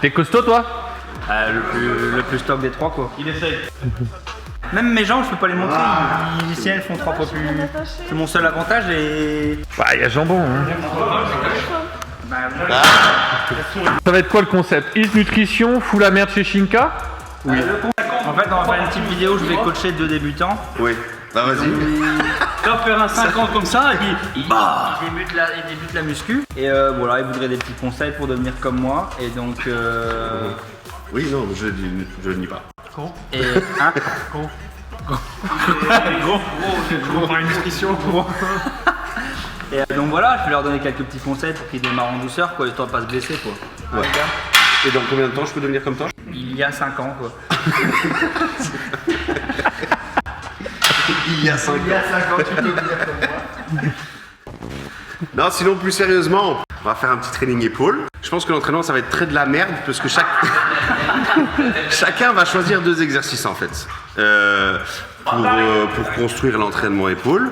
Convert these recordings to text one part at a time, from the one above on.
T'es costaud toi? Le plus stock des trois quoi. Il essaye. Même mes jambes, je peux pas les montrer. Ici, elles font 3 fois plus. C'est mon seul avantage et. Bah, il y a jambon. Hein. Bah, Ça va être quoi le concept? Is Nutrition, fout la merde chez Shinka? oui. En fait, on va faire une petite vidéo où je vais coacher 2 débutants. Oui. Bah vas-y. Tu vas faire un 50 comme ça et puis Ils débutent la muscu. Et voilà, ils voudraient des petits conseils pour devenir comme moi. Et donc. Oui, non, je ne dis pas. Et. Hein gros par une nutrition. Et donc voilà, je vais leur donner quelques petits conseils pour qu'ils démarrent en douceur, quoi, histoire de pas se blesser, quoi. Ouais. Et dans combien de temps je peux devenir comme toi? Il y a 5 ans, quoi. Il y a 5 ans. Il y a 5 ans, tu peux devenir comme moi. Non, sinon plus sérieusement, on va faire un petit training épaule. Je pense que l'entraînement ça va être très de la merde parce que chacun va choisir 2 exercices en fait pour construire l'entraînement épaule.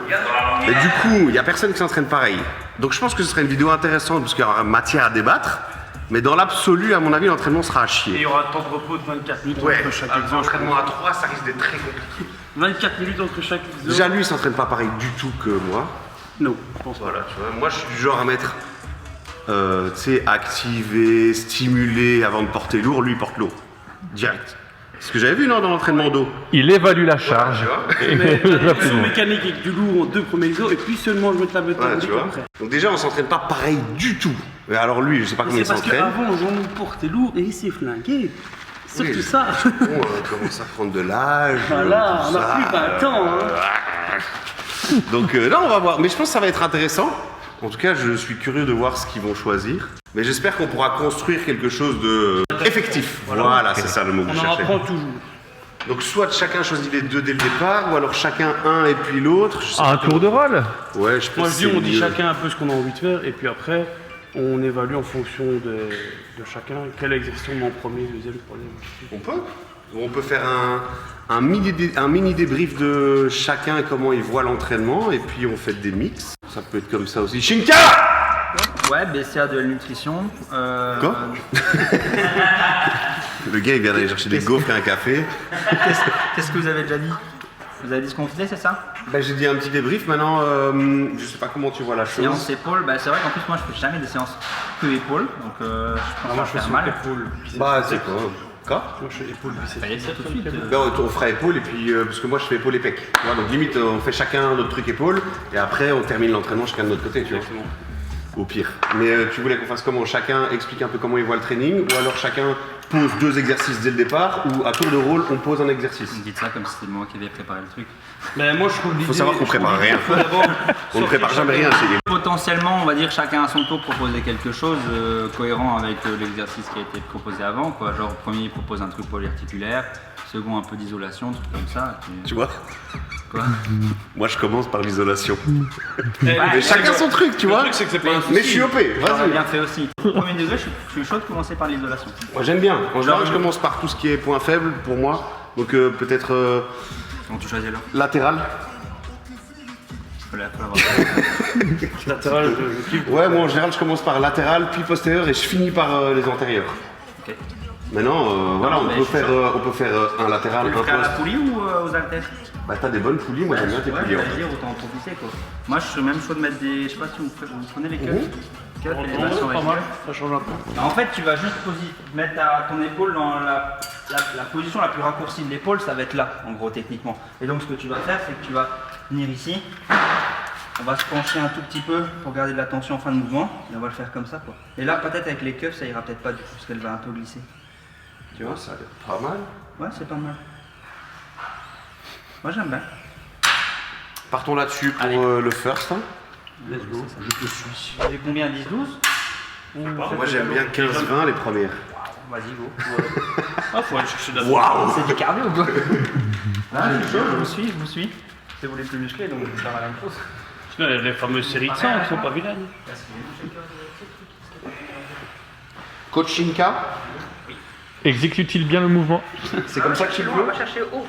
Et du coup, il n'y a personne qui s'entraîne pareil. Donc je pense que ce serait une vidéo intéressante parce qu'il y aura matière à débattre. Mais dans l'absolu, à mon avis, l'entraînement sera à Et chier. il y aura un temps de repos de 24 minutes Ouais, entre chaque un exo. entraînement à 3, ça risque d'être très compliqué. 24 minutes entre chaque exo. Déjà, lui, il s'entraîne pas pareil du tout que moi. Non, je pense pas. Voilà, tu vois. Moi, je suis du genre à mettre, tu sais, activer, stimuler avant de porter lourd. Lui, il porte lourd. Direct. C'est ce que j'avais vu, non, dans l'entraînement dos. Il évalue la charge. Mais sur mécanique avec du lourd en 2 premiers exos et puis seulement je vais te la mettre Ouais, tu vois. après. Donc déjà, on s'entraîne pas pareil du tout. Et alors lui, je sais pas comment il C'est parce s'entraîne. qu'avant, on portait lourd et il s'est flingué. Surtout Oui. ça. Bon, commence à prendre de l'âge. Voilà, tout on a ça. plus 20 ans. Hein. Donc là, on va voir. Mais je pense que ça va être intéressant. En tout cas, je suis curieux de voir ce qu'ils vont choisir. Mais j'espère qu'on pourra construire quelque chose de effectif. Voilà, c'est ça le mot que On je en cherchais. apprend toujours. Donc soit chacun choisit les 2 dès le départ, ou alors chacun un et puis l'autre. Je sais Un pas. tour de rôle? Ouais, je pense Moi que je dis, c'est on dit mieux. chacun un peu ce qu'on a envie de faire et puis après, on évalue en fonction de chacun quel exercice on met en premier, deuxième, troisième. On peut faire un mini débrief de chacun, comment il voit l'entraînement, et puis on fait des mix. Ça peut être comme ça aussi. Shinka! Ouais, BCA de la nutrition. Quoi? Le gars il vient d'aller chercher des gaufres et un café. Qu'est-ce que vous avez déjà dit? Vous avez dit ce qu'on faisait, c'est ça? Ben, j'ai dit un petit débrief, maintenant je sais pas comment tu vois la chose. Séance épaule, bah c'est vrai qu'en plus moi je fais jamais des séances que épaules, donc je pense faire mal. Bah c'est quoi? Quoi? Moi je fais épaule biceps. Fallait ça tout de suite. Ben, on fera épaule et puis parce que moi je fais épaule et pec. Tu vois, donc limite on fait chacun notre truc épaule et après on termine l'entraînement chacun de notre côté, tu vois. Au pire. Mais tu voulais qu'on fasse comment? Chacun explique un peu comment il voit le training, ou alors chacun pose 2 exercices dès le départ, ou à tour de rôle on pose un exercice. Vous me dites ça comme si c'était moi qui avais préparé le truc. Mais moi je trouve l'idée. Faut savoir qu'on prépare rien. On ne prépare jamais rien chez les. Potentiellement, on va dire chacun à son tour proposer quelque chose cohérent avec l'exercice qui a été proposé avant, quoi. Genre premier il propose un truc polyarticulaire, second un peu d'isolation, truc comme ça. Et puis... Tu vois? Quoi? Moi je commence par l'isolation. Ouais, Mais chacun son truc, tu vois? truc, c'est que c'est pas un souci. Mais je suis OP, J'aurais vas-y. bien fait aussi. Premier degré, je suis chaud de commencer par l'isolation. Moi j'aime bien. En général je commence par tout ce qui est point faible pour moi. Donc peut-être Comment tu choisis alors? latéral. Faut l'avoir. Latéral, je kiffe. Ouais, moi en général je commence par latéral, puis postérieur et je finis par les antérieurs. Ok. Maintenant, voilà, Non, on mais peut je suis faire, un latéral, Tu un le ferais à la poste. poulie ou aux haltères? Bah t'as des bonnes poulies, moi j'aime bien tes Ouais, poulies en j'allais fait. dire, autant en profiter quoi. Moi je suis même chaud de mettre des. Je sais pas si vous prenez les cuts. Cuts, Oh, l'élévation pas avec mal, cuts. ça change un peu. En fait, tu vas juste mettre ton épaule dans la position la plus raccourcie de l'épaule, ça va être là, en gros, techniquement. Et donc, ce que tu vas faire, c'est que tu vas venir ici. On va se pencher un tout petit peu pour garder de la tension en fin de mouvement. Et on va le faire comme ça, quoi. Et là, peut-être avec les cuffs, ça ira peut-être pas du coup, parce qu'elle va un peu glisser. Tu vois, ça a l'air pas mal. Ouais, c'est pas mal. Moi, j'aime bien. Partons là-dessus pour Allez. le first. Hein. Let's go, je te suis. J'ai combien? 10-12? Moi j'aime bien 15-20 les premières. Vas-y, go. Ah, faut aller chercher de la Waouh! C'est du cardio, quoi. Ah, je suis chaud, je vous suis. C'est vous les plus musclés, donc je vais faire la même chose. Sinon, il y a les fameuses séries de 100 qui sont pas vilaines. Coach Shinka, Exécute-t-il bien le mouvement? c'est comme ça que tu le On veux? va chercher haut.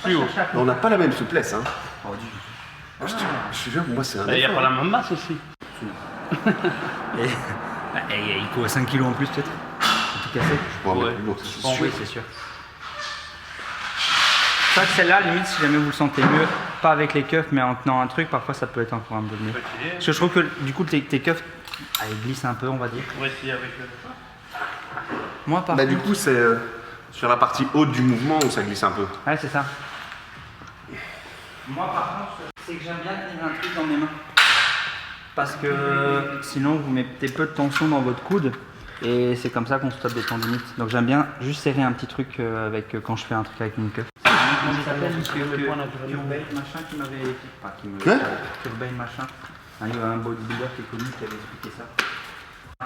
Plus haut. On n'a pas la même souplesse. Hein. Oh, du... Moi, je te jure, pour moi c'est un Il n'y a effort. pas la même masse aussi. Et il court 5 kilos en plus, peut-être. casser. Je pourrais Ouais. mettre plus lourd, c'est Bon, sûr. oui, c'est sûr. Ça, celle-là, limite, si jamais vous le sentez mieux, pas avec les keufs, mais en tenant un truc, parfois ça peut être encore un peu mieux. Parce que je trouve que du coup, tes keufs, elles glissent un peu, on va dire. On va essayer avec Moi, par Bah, contre. du coup, c'est sur la partie haute du mouvement où ça glisse un peu. Ouais, c'est ça. Moi, par contre, c'est que j'aime bien tenir un truc dans mes mains. Parce que sinon, vous mettez peu de tension dans votre coude. Et c'est comme ça qu'on stoppe des tendinites. Donc j'aime bien juste serrer un petit truc quand je fais un truc avec une queue. Comment il s'appelle Curbane machin qui m'avait... Enfin, qui me... Quoi Curbane machin. Il y a un bodybuilder qui est connu qui avait expliqué ça.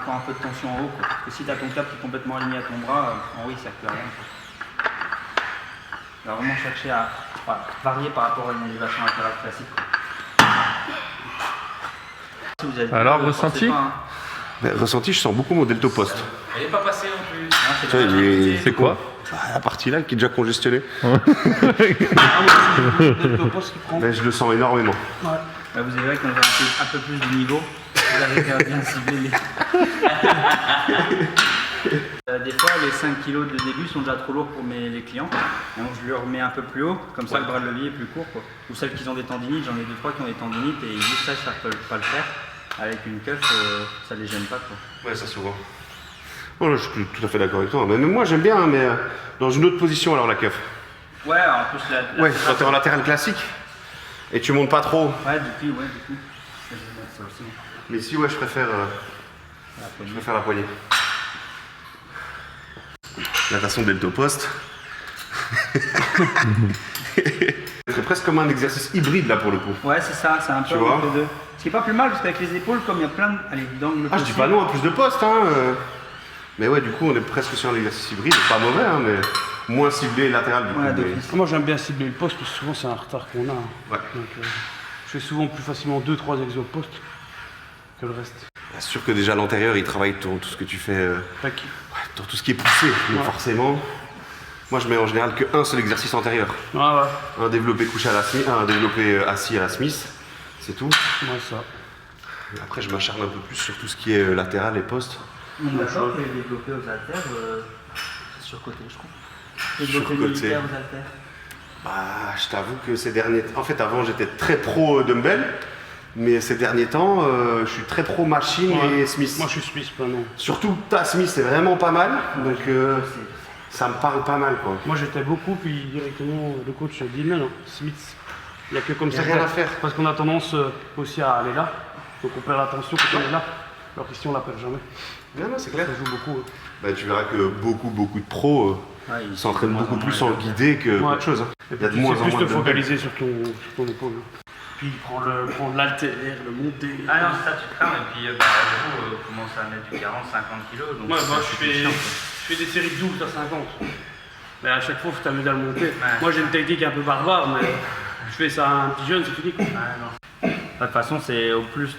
Encore un peu de tension en haut, quoi. Parce que si tu as ton câble qui est complètement aligné à ton bras, en haut il ne sert plus à rien. Quoi. Il va vraiment chercher à varier par rapport à une élévation latérale classique. Quoi. Si vous avez Alors, peur, ressenti forcez pas, hein. Bah, ressenti, je sens beaucoup mon delto post. Elle n'est pas passée non plus. Ah, c'est Tu vois, pas- il est- C'est quoi? Bah, la partie là qui est déjà congestionnée. Mais je le sens énormément. Bah, vous verrez quand vous avez un peu plus de niveau, vous arrivez à bien cibler les... Des fois, les 5 kg de début sont déjà trop lourds pour les clients. Et donc, je leur remets un peu plus haut, comme ça le bras de levier est plus court. Quoi. Ou celles qui ont des tendinites, j'en ai 2-3 qui ont des tendinites et ils disent ça, ça ne peut pas le faire. Avec une cuff, ça les gêne pas. Quoi. Ouais, ça se voit. Oh, là, je suis tout à fait d'accord avec toi. Mais moi, j'aime bien, hein, mais dans une autre position alors la keuf. Ouais, en plus, la Ouais, quand t'es en latéral classique et tu montes pas trop. Ouais, du coup. Je vais mettre ça aussi. Mais si, ouais, je préfère la poignée. Natation delto post. C'est presque comme un exercice hybride là pour le coup. Ouais, c'est ça, c'est un peu Tu vois entre les deux. Ce qui est pas plus mal parce qu'avec les épaules, comme il y a plein de. Allez, d'angles. Ah, je dis pas non à plus de postes, hein. Mais ouais, du coup, on est presque sur un exercice hybride. Pas mauvais, hein, mais moins ciblé latéral du coup. Ouais, mais- d'office. Moi j'aime bien cibler le poste parce que souvent c'est un retard qu'on a. Hein. Ouais. Donc je fais souvent plus facilement 2-3 exos poste que le reste. C'est sûr que déjà à l'antérieur, il travaille tout ce que tu fais. Tac. Ouais, dans tout ce qui est poussé, donc Ouais. forcément. Moi, je mets en général qu'un seul exercice antérieur. Ouais, ouais. Un développé couché à la Smith, un développé assis à la Smith, c'est tout. Ouais, ça. Et après, je m'acharne un peu plus sur tout ce qui est latéral et poste. On est d'accord que les développés aux haltères, c'est surcoté, je crois. Les développés Surcoté. militaires aux haltères. Bah, je t'avoue que ces derniers temps. En fait, avant, j'étais très pro dumbbell, mais ces derniers temps, je suis très pro machine Ouais. et Smith. Moi je suis Smith maintenant. Surtout ta Smith, c'est vraiment pas mal, donc ça me parle pas mal quoi. Moi j'étais beaucoup, puis directement le coach a dit non, Smith. Il n'y a que comme Y a ça. rien qu'on- à faire. Parce qu'on a tendance aussi à aller là. Donc on perd l'attention quand on est là. Alors qu'ici on la perd jamais. Non, non, c'est clair. Ça joue beaucoup. Bah, tu verras que beaucoup de pros Ouais, ils s'entraînent sont beaucoup moins plus en en moins guidé que Ouais. autre chose. Hein. Et Il y a de puis moins tu en sais moins plus de te focaliser sur ton épaule. Puis prendre l'haltère, le monter. Ah non, ça tu crames et puis vous commencez à mettre du 40-50 kg. Donc Moi, ça, je c'est plus chiant, quoi. fais des séries de 12 à 50. Mais à chaque fois, il faut t'amuser à le monter. Ouais. Moi, j'ai une technique un peu barbare, mais je fais ça à un petit jeune, c'est fini. Quoi. Ah, non. De toute façon, c'est au plus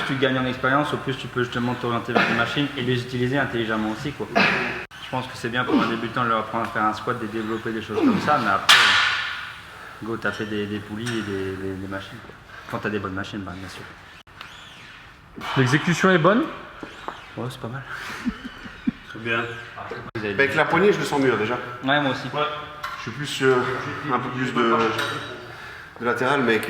tu gagnes en expérience, au plus tu peux justement t'orienter vers des machines et les utiliser intelligemment aussi. Quoi. Je pense que c'est bien pour un débutant de leur apprendre à faire un squat, de développer des choses comme ça, mais après, go taper des poulies et des machines. Quoi. Quand tu as des bonnes machines, bah, bien sûr. L'exécution est bonne? Ouais, c'est pas mal. C'est bien. Vous avez Avec la poignée, je le sens mieux déjà. Ouais, moi aussi. Je suis plus un peu plus de latéral, mais avec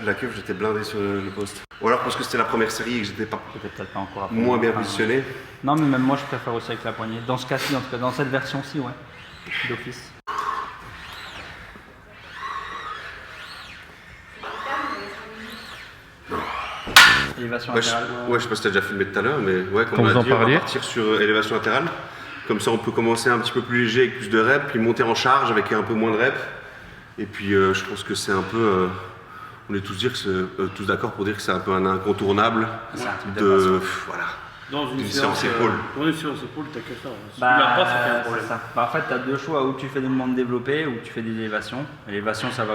la queue, j'étais blindé sur le poste. Ou alors parce que c'était la première série et que j'étais pas Peut-être pas encore après. moins bien Enfin, positionné. Non, mais même moi, je préfère aussi avec la poignée. Dans ce cas-ci, en tout cas, dans cette version-ci, ouais. D'office. Élévation Ouais, latérale. je sais pas si t'as déjà filmé tout à l'heure, mais ouais, comme Quand on vous a en dit, on parliez. va partir sur élévation latérale. Comme ça, on peut commencer un petit peu plus léger avec plus de reps, puis monter en charge avec un peu moins de reps. Et puis, je pense que c'est un peu. On est tous d'accord pour dire que c'est un peu un incontournable C'est un truc de base. voilà. Dans une Une séance épaule. Dans une séance épaule, t'as que ça. Si tu l'as pas, ça fait un problème. c'est ça. Bah, en fait, tu as deux choix, ou tu fais des mouvements de développé, ou tu fais des élévations. L'élévation, ça va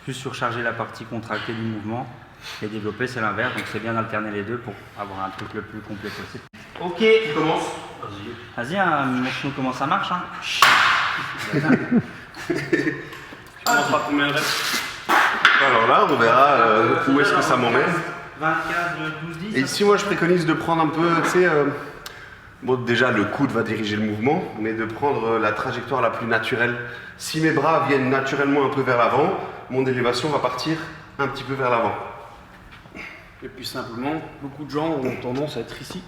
plus surcharger la partie contractée du mouvement. Et développé, c'est l'inverse, donc c'est bien d'alterner les deux pour avoir un truc le plus complet possible. Ok, Tu commences. vas-y, hein, montre-nous comment ça marche. Hein. Tu commences par combien de reps? Alors là, on verra où est-ce que ça m'emmène. 24, 12, 10. Et ici, moi, je préconise de prendre un peu, tu sais, Bon, déjà, le coude va diriger le mouvement, mais de prendre la trajectoire la plus naturelle. Si mes bras viennent naturellement un peu vers l'avant, mon élévation va partir un petit peu vers l'avant. Et puis simplement, beaucoup de gens ont tendance à être ici.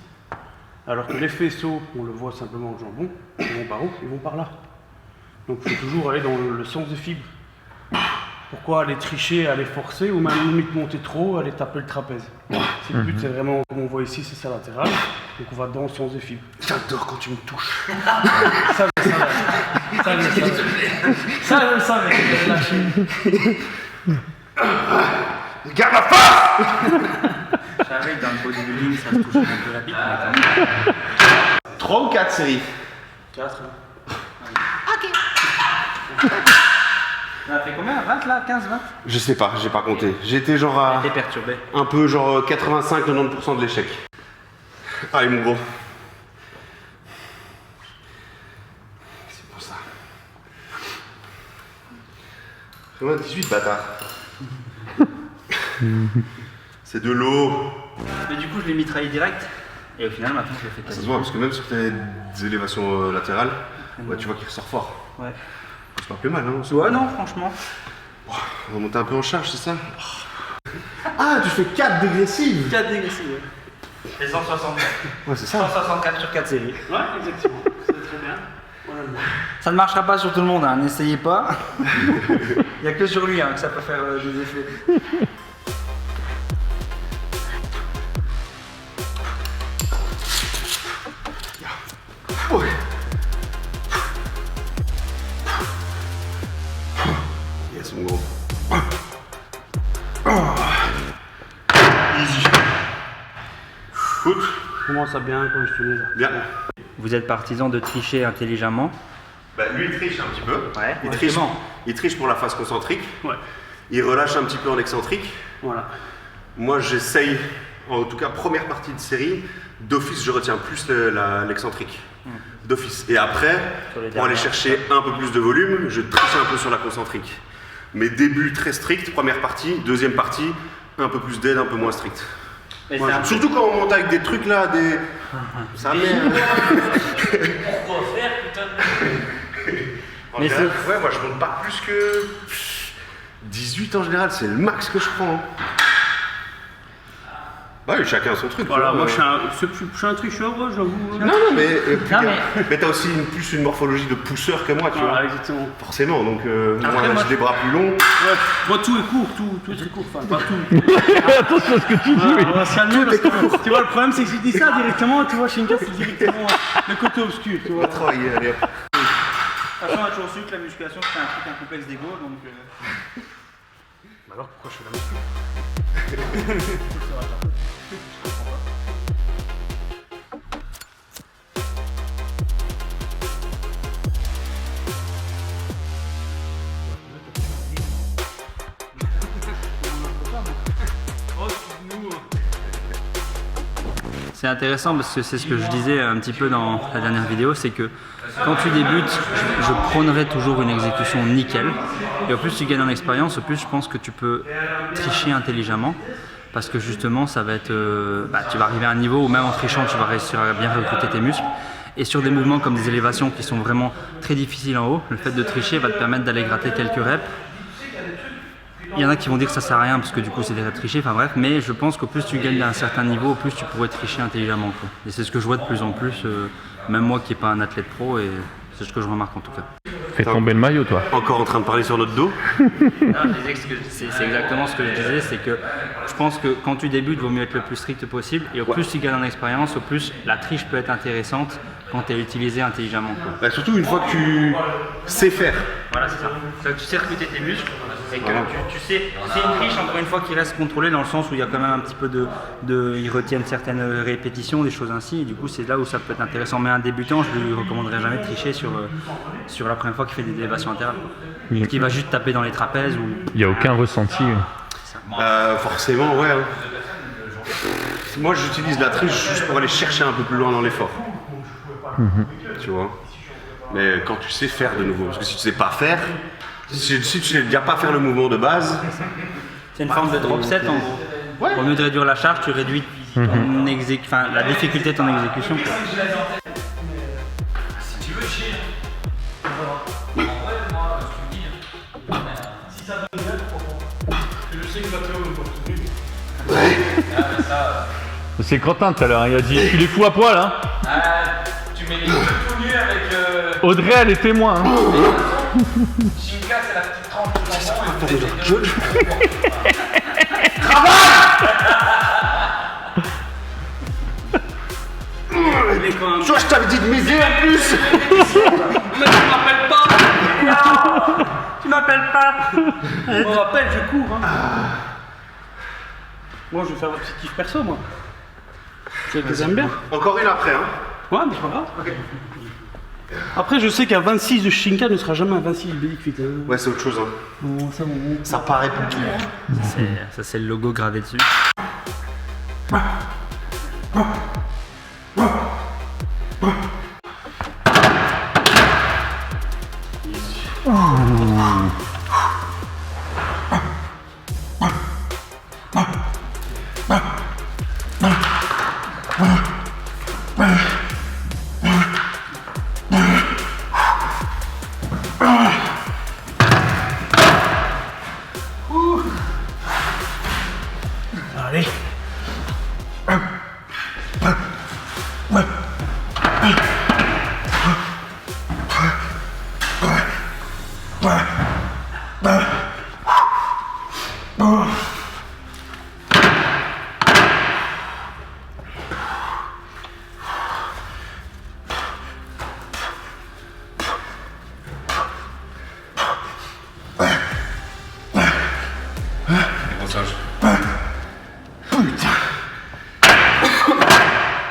Alors que les faisceaux, on le voit simplement au jambon, ils vont par où? Ils vont par là. Donc il faut toujours aller dans le sens des fibres. Pourquoi aller tricher, aller forcer, ou même limite monter trop, aller taper le trapèze? Si le but c'est vraiment, comme on voit ici, c'est ça latéral, donc on va dans le sens des fibres. J'adore quand tu me touches. Ça, je le savais. Garde la face. Je savais que dans le bodybuilding, ça se touche un peu la bite, mais quand même. 3 ou 4 séries? 4. On a fait combien? 20 là? 15, 20? Je sais pas, j'ai pas compté. J'étais genre à T'es perturbé. un peu genre 85-90% de l'échec. Allez mon gros. C'est pour ça. Fais-moi 18 bâtard. C'est de l'eau. Mais du coup, je l'ai mitraillé direct. Et au final, maintenant, je le fais Ça se quasi. voit parce que même sur tes élévations latérales, ouais, tu vois qu'il ressort fort. Ouais. C'est pas plus mal, hein. Ouais, non, franchement. On va monter un peu en charge, c'est ça? Ah, tu fais 4 dégressives. 4 dégressives, ouais. Et 164. Ouais, c'est ça. 164 sur 4 séries. Ouais, exactement. C'est très bien. Voilà. Ça ne marchera pas sur tout le monde, hein. N'essayez pas. Il n'y a que sur lui hein, que ça peut faire des effets. Ouais. Yes, mon gros. Easy. Écoute, Je commence à bien conditionner là. bien. Vous êtes partisan de tricher intelligemment. Bah, lui, il triche un petit peu. Ouais, Il triche pour la phase concentrique. Ouais. Il relâche un petit peu en excentrique. Voilà. Moi, j'essaye, en tout cas, première partie de série, d'office, je retiens plus l'excentrique. D'office. Et après, Sur les pour aller dernières. chercher un peu plus de volume, je triche un peu sur la concentrique. Mais début très strict, première partie, deuxième partie, un peu plus d'aide, un peu moins strict. Mais Ouais, c'est un surtout quand on monte avec des trucs là, des. Ça merde. Pourquoi faire, putain? Mais Ouais, moi je monte pas plus que 18 en général, c'est le max que je prends. Bah oui, chacun son truc. Voilà, tu vois, moi je suis un tricheur, j'avoue. Non, mais, Non, mais t'as aussi plus une morphologie de pousseur que moi, tu vois. Voilà, exactement. Forcément, donc Après, moi moi, j'ai des bras plus longs. Ouais. Moi tout est court, tout est très court, enfin pas tout. Attention à ce que tu dis. Voilà, on va se calmer parce que tu vois le problème c'est que si tu dis ça directement, tu vois Shinka c'est directement le côté obscur, tu On vois. va travailler, allez hop. De toute façon, on a toujours su que la musculation c'était un truc un complexe d'ego, donc. Alors pourquoi je fais la muscu? C'est intéressant parce que c'est ce que je disais un petit peu dans la dernière vidéo, c'est que quand tu débutes, je prônerais toujours une exécution nickel. Et au plus tu gagnes en expérience, au plus je pense que tu peux tricher intelligemment. Parce que justement, ça va être, tu vas arriver à un niveau où même en trichant, tu vas réussir à bien recruter tes muscles. Et sur des mouvements comme des élévations qui sont vraiment très difficiles en haut, le fait de tricher va te permettre d'aller gratter quelques reps. Il y en a qui vont dire que ça sert à rien parce que du coup c'est des reps trichés, enfin bref, mais je pense qu'au plus tu gagnes à un certain niveau, au plus tu pourrais tricher intelligemment, quoi. Et c'est ce que je vois de plus en plus, même moi qui n'ai pas un athlète pro, et c'est ce que je remarque en tout cas. Fais tomber le maillot, toi. Encore en train de parler sur notre dos. Non, je disais que c'est exactement ce que je disais, c'est que je pense que quand tu débutes, il vaut mieux être le plus strict possible, et au plus tu gagnes en expérience, au plus la triche peut être intéressante quand elle est utilisée intelligemment, quoi. Bah, surtout une fois que tu sais faire. Voilà, c'est ça. C'est-à-dire que tu sais recruter tes muscles et que tu sais. C'est une triche, encore une fois, qui reste contrôlée dans le sens où il y a quand même un petit peu ils retiennent certaines répétitions, des choses ainsi. Et du coup, c'est là où ça peut être intéressant. Mais un débutant, je lui recommanderais jamais de tricher sur la première fois qu'il fait des élévations latérales. Oui. Qui va juste taper dans les trapèzes ou. Il n'y a aucun ressenti. Forcément, ouais. Moi j'utilise la triche juste pour aller chercher un peu plus loin dans l'effort. Tu vois. Mais quand tu sais faire de nouveau, parce que si tu sais pas faire, si tu sais déjà pas faire le mouvement de base, C'est une forme de drop set en gros. Au lieu de réduire la charge, tu réduis la difficulté de ton exécution. Quoi. Si tu veux chier. En vrai, moi, je te dis. Si ça donne bien, je sais que Mathéo ne porte plus. Ouais. Ah, mais ça. C'est Quentin tout à l'heure, il a dit tu les fous à poil hein. Tu mets les cheveux tout nus avec. Audrey elle est témoin hein. Shinka, c'est la petite trempe de Toi, je t'avais dit de m'aider en plus. Mais tu m'appelles pas. Tu m'appelles pas. On rappelle, je cours. Hein. Moi, je vais faire un petit kiff perso, moi. Tu les aimes bien. Encore une après, hein. Ouais, mais c'est pas grave. Après, je sais qu'un 26 de Shinka ne sera jamais un 26 de Big Fit. Hein. Ouais, c'est autre chose, hein. Bon, ça, bon. Ça paraît petit. Ça c'est le logo gravé dessus. Allez.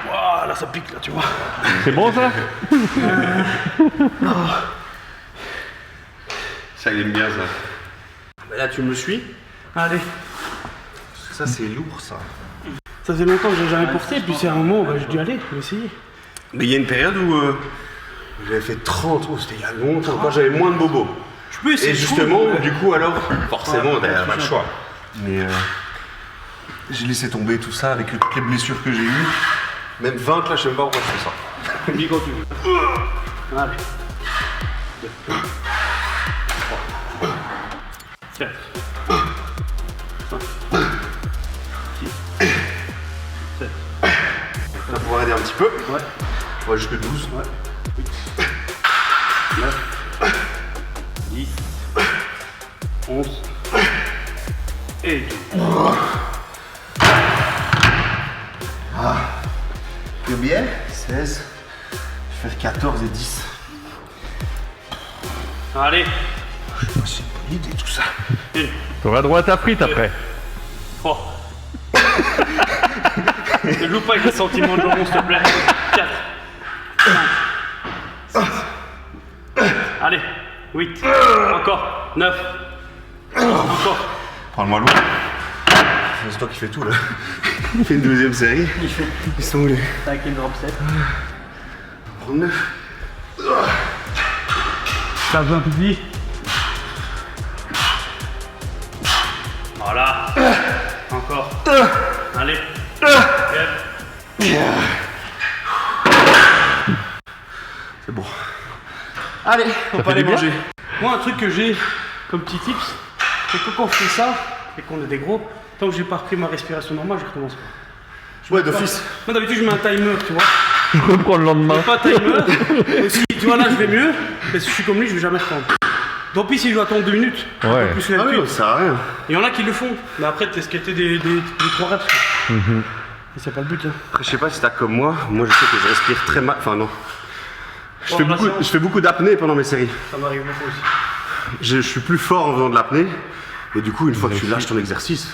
Ouah, là ça pique là, tu vois. C'est bon ça? Ça, il aime bien ça. Bah là tu me suis. Allez. Ça, c'est lourd, ça. Ça fait longtemps que j'ai jamais porté, puis c'est un moment, bah, j'ai dû aller, je vais essayer. Mais il y a une période où j'avais fait 30, c'était il y a longtemps, quand j'avais moins de bobos. Je peux essayer. Et justement, du coup, alors, forcément, t'as pas le choix. Mais j'ai laissé tomber tout ça avec toutes les blessures que j'ai eues. Même 20, là, je sais même pas pourquoi je fais ça. Dis quand tu veux. Allez. 2, 3, 4, 5, 6, 7. Ça pourrait aider un petit peu. Ouais. On va jusque 12. Ouais. 8, 9, 10, 11 et 12. Le biais 16. Je vais faire 14 et 10. Allez. Je sais pas si c'est une bonne idée tout ça. T'auras droit à ta frite après. Oh. Ne joue pas avec les sentiments de l'homme, s'il te plaît. 4, 5, 6. Allez. 8. Encore. 9. Encore. Prends-le-moi lourd. C'est toi qui fais tout là. Il fait une deuxième série. Ils sont où les. Avec une drop set. Prends 9. T'as besoin de vie. Voilà. Encore. Allez. C'est bon. Allez, on Ça peut fait aller du bien manger. Moi, un truc que j'ai comme petit tips, c'est que quand on fait ça et qu'on est des gros, tant que j'ai pas repris ma respiration normale, je recommence pas. Ouais, d'office. Moi, d'habitude, je mets un timer, tu vois. Je reprends le lendemain. Pas timer. Et si tu vois là, je vais mieux. Mais si je suis comme lui, je vais jamais reprendre. Donc, si je dois attendre 2 minutes, Ouais. un peu plus Ah oui, l'habitude. ça sert à rien. Il y en a qui le font. Mais après, t'es skaté des 3 reps. Et c'est pas le but, hein. Après, je sais pas si t'as comme moi. Moi, je sais que je respire très mal. Enfin, non. Je fais Bon, beaucoup, la séance. je fais beaucoup d'apnée pendant mes séries. Ça m'arrive beaucoup aussi. Je suis plus fort en faisant de l'apnée. Et du coup, une fois que tu lâches ton exercice,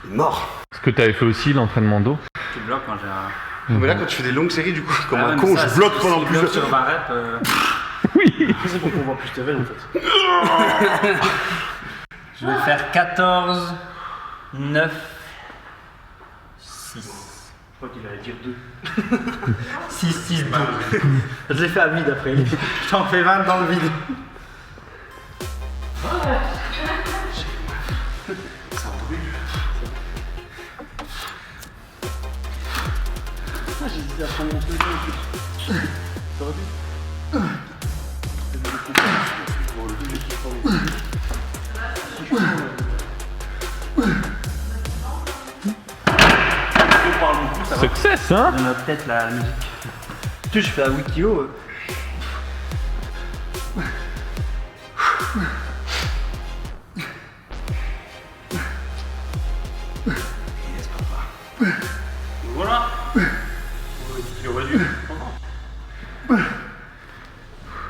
mort. Ce que t'avais fait aussi, l'entraînement d'eau. Tu bloques quand j'ai un. Mais là, quand tu fais des longues séries, du coup, comme Ah ouais, un mais con, ça, je bloque si pendant tu plusieurs bloques sur 20 reps. Oui. C'est pour qu'on voit plus tes veines, en fait. Je vais faire 14, 9, 6. Je crois qu'il allait dire 2. 6, 6, 2. Je l'ai fait à vide après. Je t'en fais 20 dans le vide. à prendre mon truc en plus. T'aurais pu. Success, hein? On a peut-être la musique. Tu sais, je fais à Wikio. Voilà. Il aurait dû.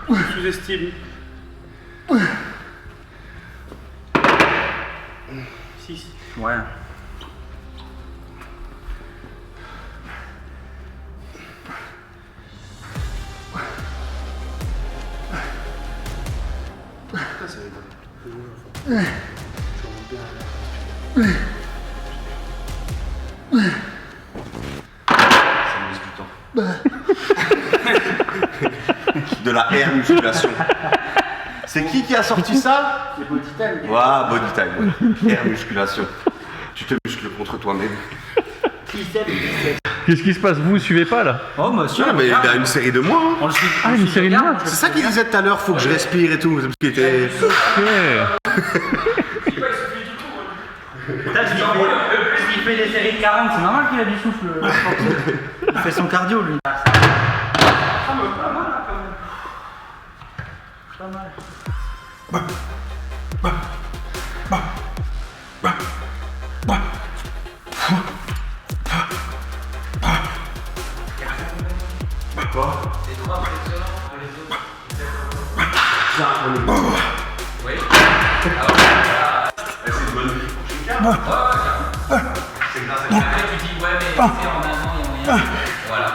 Je sous-estime. 6. Ouais. Ça me laisse du temps. De la air musculation. C'est qui a sorti ça? C'est Body Time. Waouh, body time. Air musculation. Tu te muscles contre toi-même. Qu'est-ce qui se passe? Vous suivez pas là? Oh, monsieur. Non, mais il a une série de moi. Hein. On le suit. Ah, une série de mois. C'est ça qu'il disait tout à l'heure, faut que je respire et tout. C'est parce qu'il était. Ok. Putain, s'il fait des séries de 40, c'est normal qu'il a du souffle. le sportif. Il fait son cardio, lui. Pas mal, hein, quand même. Pas mal. Les 3 flexeurs pour les autres. Oui. C'est une bonne vie pour chacun. C'est grâce à Après, tu dis, ouais, mais tu sais, en un an, il y a moyen. Voilà.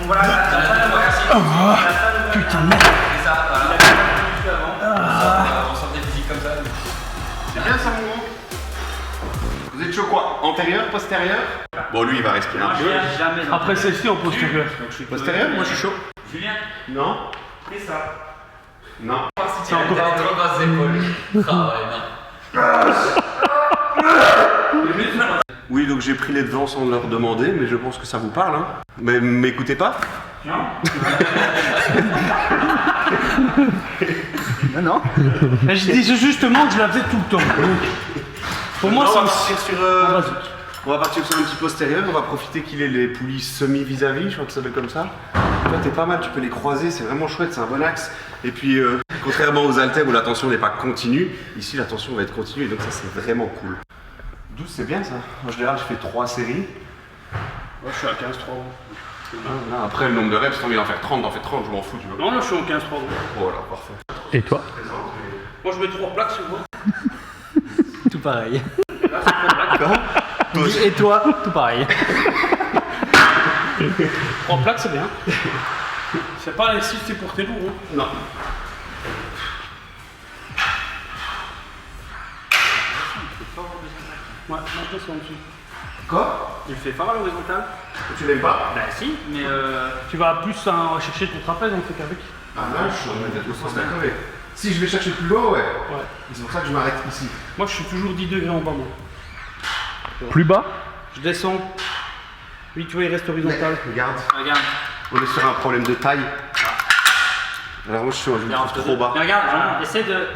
Voilà, Putain, merde. C'est ça, voilà. On sort des physiques comme ça. C'est bien ça, mon gros. Vous êtes chaud quoi? Antérieur, postérieur? Bon, lui, il va respirer un peu. jamais. Après celle-ci, en postérieur. Postérieur? Moi, je suis chaud. Julien, Non? C'est ça. Non. c'est encore trop grosses épaules. Ah ouais, non. Oui, donc j'ai pris les devants sans leur demander, mais je pense que ça vous parle, hein. Mais m'écoutez pas? Non. Non. Mais je dis justement que je la faisais tout le temps. Pour moi, on va c'est partir sur. On va partir sur un petit postérieur, on va profiter qu'il ait les poulies semi-vis-à-vis, je crois que ça s'appelle comme ça. Toi t'es pas mal, tu peux les croiser, c'est vraiment chouette, c'est un bon axe. Et puis contrairement aux haltères où la tension n'est pas continue, ici la tension va être continue et donc ça c'est vraiment cool. 12 c'est bien ça. En général je fais 3 séries. Moi, je suis à 15-3. Là, après le nombre de reps, si t'as envie d'en faire 30, t'en fais 30, je m'en fous, tu vois. Non, là, je suis en 15-3. Voilà, parfait. Et toi? Moi, je mets 3 plaques sur moi. Tout pareil. Là, c'est 3 plaques. Et toi, tout pareil. 3 plaques, c'est bien. C'est pas si c'est pour tes lourds. Hein. Non. Ouais, maintenant c'est en dessous. Quoi? Tu le fais pas à l'horizontale? Tu l'aimes pas? Bah si, mais Tu vas plus chercher ton trapèze en fait qu'avec. Ah là, je suis en train d'être au sens d'accord. Si je vais chercher plus loin, ouais. Ouais. C'est pour ça que je m'arrête ici. Moi, je suis toujours 10 degrés en bas, moi. Plus bas? Je descends. Oui, tu vois, il reste horizontal. Regarde, regarde. on est sur un problème de taille. Alors moi je me trouve trop bas. Mais regarde,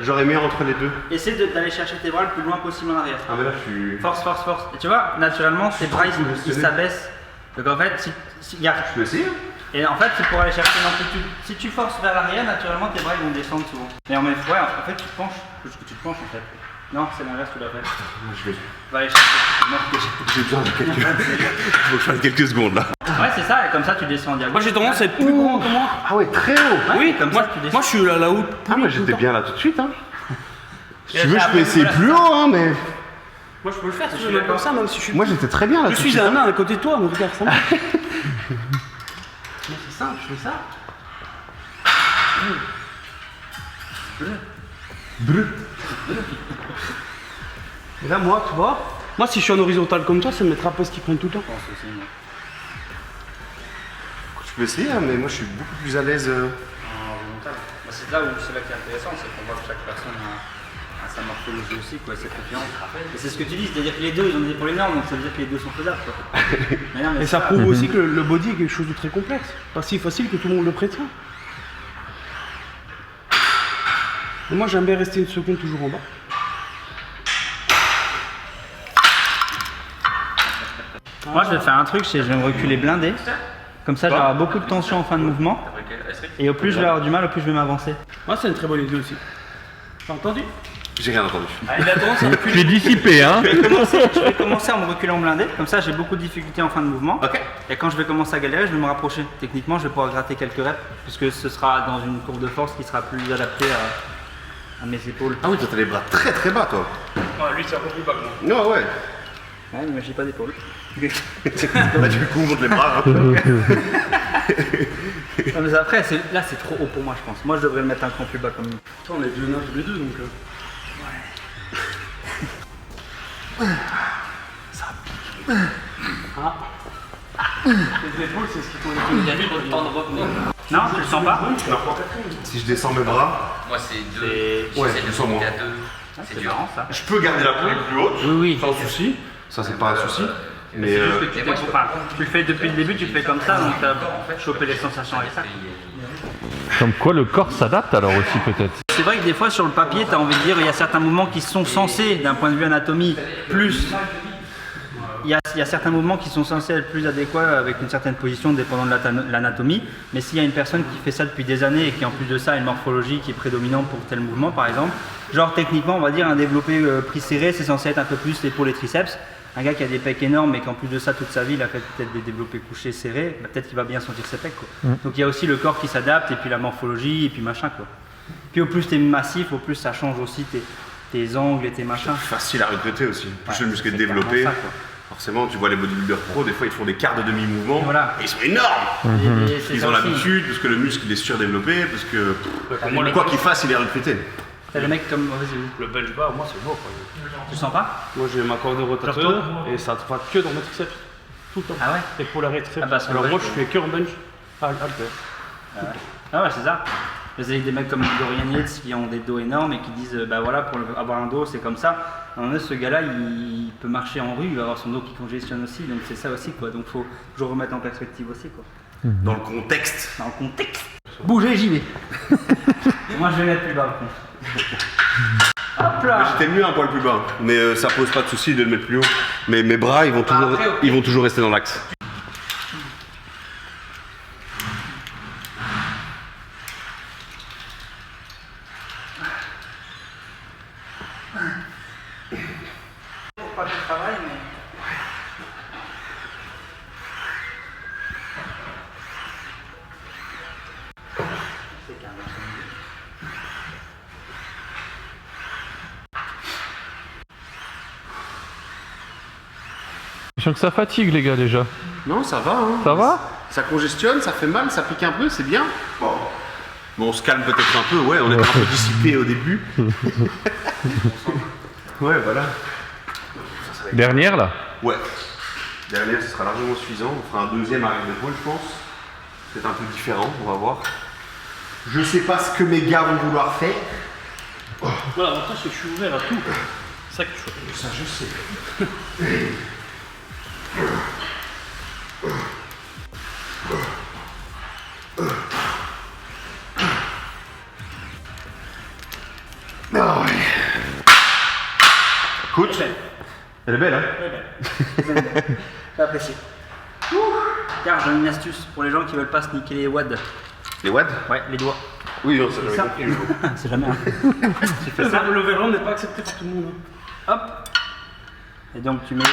J'aurais mis entre les deux. essaie d'aller chercher tes bras le plus loin possible en arrière. Ah mais là je suis... Force. Et tu vois, naturellement, tes bras ils s'abaissent. Donc en fait, regarde. Je peux essayer? Et en fait, c'est pour aller chercher l'amplitude. Si tu forces vers l'arrière, naturellement, tes bras ils vont descendre souvent. Et en fait, tu te penches. Tu te penches en fait. Non, c'est l'inverse, tu l'as fait. Je vais... Va aller chercher. J'ai besoin de quelques... Faut que je fasse quelques secondes là. Ouais, c'est ça, et comme ça tu descends en diagonale. Moi, j'ai tendance à être plus grand que moi. Ah ouais, très haut. Oui, comme moi, ça, tu descends. moi, je suis là-haut. Ah mais j'étais bien là tout de suite hein. Si Et tu veux là, je peux essayer voilà, plus ça. haut hein mais... Moi, je peux le faire si Je je suis veux, même d'accord. comme ça, même si je suis. Moi j'étais très bien là Je tout de suis suite. un nain à côté de toi, mais regarde ça. Moi, c'est simple, je fais ça. Et là, moi, tu vois, moi, si je suis en horizontal comme ça, c'est mes trapèzes qui prennent tout le temps. Je peux essayer hein, mais moi je suis beaucoup plus à l'aise. En horizontal. Bah, c'est là qui est intéressant, c'est qu'on voit que chaque personne a sa morphologie aussi, quoi, cette référence. Et c'est ce que tu dis, c'est-à-dire que les deux, ils ont des épaules énormes, donc ça veut dire que les deux sont faisables, quoi. Mais non, mais Et ça prouve aussi que le body est quelque chose de très complexe. Pas si facile que tout le monde le prétend. Et moi j'aime bien rester une seconde toujours en bas. Moi, je vais faire un truc, je vais me reculer blindé. Comme ça, j'aurai beaucoup de tension en fin de mouvement. Et au plus je vais avoir du mal, au plus je vais m'avancer. Moi c'est une très bonne idée aussi. T'as entendu? J'ai rien entendu. Il a tendance à reculer. Tu es dissipé, hein. Je vais commencer en me reculant blindé. Comme ça, j'ai beaucoup de difficultés en fin de mouvement. Ok. Et quand je vais commencer à galérer, je vais me rapprocher. Techniquement, je vais pouvoir gratter quelques reps. Puisque ce sera dans une courbe de force qui sera plus adaptée à mes épaules. Ah oui, toi t'as les bras très très bas toi. Ouais, lui c'est un peu plus bas que moi. Non, ouais. Ouais, mais j'ai pas d'épaule. Bah du coup, on monte les bras. Hein. Non, mais après, là c'est trop haut pour moi, je pense. Moi, je devrais le mettre un cran plus bas comme lui. Toi, on est vieux nains tous les deux donc. Ah. Les épaules, c'est ce qu'il faut Il y a trop de temps de revenir. Non, tu le sens pas? Si je descends mes bras, Moi, c'est 2. Ouais, J'essaie de je sens monter moins. à 2. C'est C'est dur. marrant ça. je peux garder la plaque plus haute. Oui, oui. Sans souci. Ça, c'est pas un souci. Mais Tu le fais depuis le début, tu le fais comme ça, donc tu as chopé les sensations avec ça. Comme quoi le corps s'adapte alors aussi peut-être. C'est vrai que des fois sur le papier, tu as envie de dire il y a certains mouvements qui sont censés, d'un point de vue anatomie, plus. Il y a certains mouvements qui sont censés être plus adéquats avec une certaine position dépendant de l'anatomie. Mais s'il y a une personne qui fait ça depuis des années et qui en plus de ça a une morphologie qui est prédominante pour tel mouvement par exemple, genre techniquement on va dire un développé pris serré, c'est censé être un peu plus l'épaule et triceps. Un gars qui a des pecs énormes et qu'en plus de ça toute sa vie il a fait peut-être des développés couchés serrés, bah, peut-être qu'il va bien sentir ses pecs quoi. Donc il y a aussi le corps qui s'adapte et puis la morphologie et puis machin quoi. Puis au plus tu es massif, au plus ça change aussi tes angles et tes machins. facile à recruter aussi. Plus Ouais, le muscle est c'est développé. clairement ça, quoi. Forcément, tu vois les bodybuilders pro, des fois ils te font des quarts de demi-mouvement. Voilà. Et ils sont énormes. Et c'est Ils ça ont aussi. l'habitude, parce que le muscle il est surdéveloppé, parce que moi, quoi qu'il fasse, il est recruté. T'as le mec comme. Vas-y, Le belge bas, moi c'est beau quoi. tu sens pas? Moi j'ai ma corde de rotateur et ça va que dans mes triceps. Tout le temps. Ah ouais? Épaule arrière triceps. Ah bah, c'est Alors vrai. moi je fais que en bench. Halter. Ah ouais, c'est ça. Vous avez des mecs comme Dorian Yates qui ont des dos énormes et qui disent bah voilà, pour avoir un dos c'est comme ça. Alors, ce gars-là, il peut marcher en rue, il va avoir son dos qui congestionne aussi, donc c'est ça aussi quoi. Donc faut toujours remettre en perspective aussi quoi. Dans le contexte. Dans le contexte. Bougez, j'y vais. Moi je vais mettre plus bas par contre. Hop là. J'étais mieux un poil plus bas, mais ça pose pas de souci de le mettre plus haut. Mais mes bras, ils vont toujours rester dans l'axe. Pas de travail, mais. C'est carrément. Je sens que ça fatigue les gars déjà. Non, ça va. Hein. Ça va? Ça congestionne, ça fait mal, ça pique un peu, c'est bien. Bon, on se calme peut-être un peu, ouais, on était un peu dissipé au début. Ouais, voilà. Dernière là? Ouais. Dernière, ce sera largement suffisant. On fera un deuxième arrière d'épaule, je pense. C'est un peu différent, on va voir. Je sais pas ce que mes gars vont vouloir faire. Voilà, l'avantage c'est que je suis ouvert à tout. C'est ça que je fais. Ça, je sais. Ah ouais. Écoute, elle est belle, hein? J'ai apprécié. Car j'ai une astuce pour les gens qui veulent pas se niquer les wads. Les wads? Ouais, les doigts. Oui, non, ça C'est j'avais ça. compris. C'est jamais un. Tu fais ça. Le verlan n'est pas accepté par tout le monde. Hop. Et donc tu mets.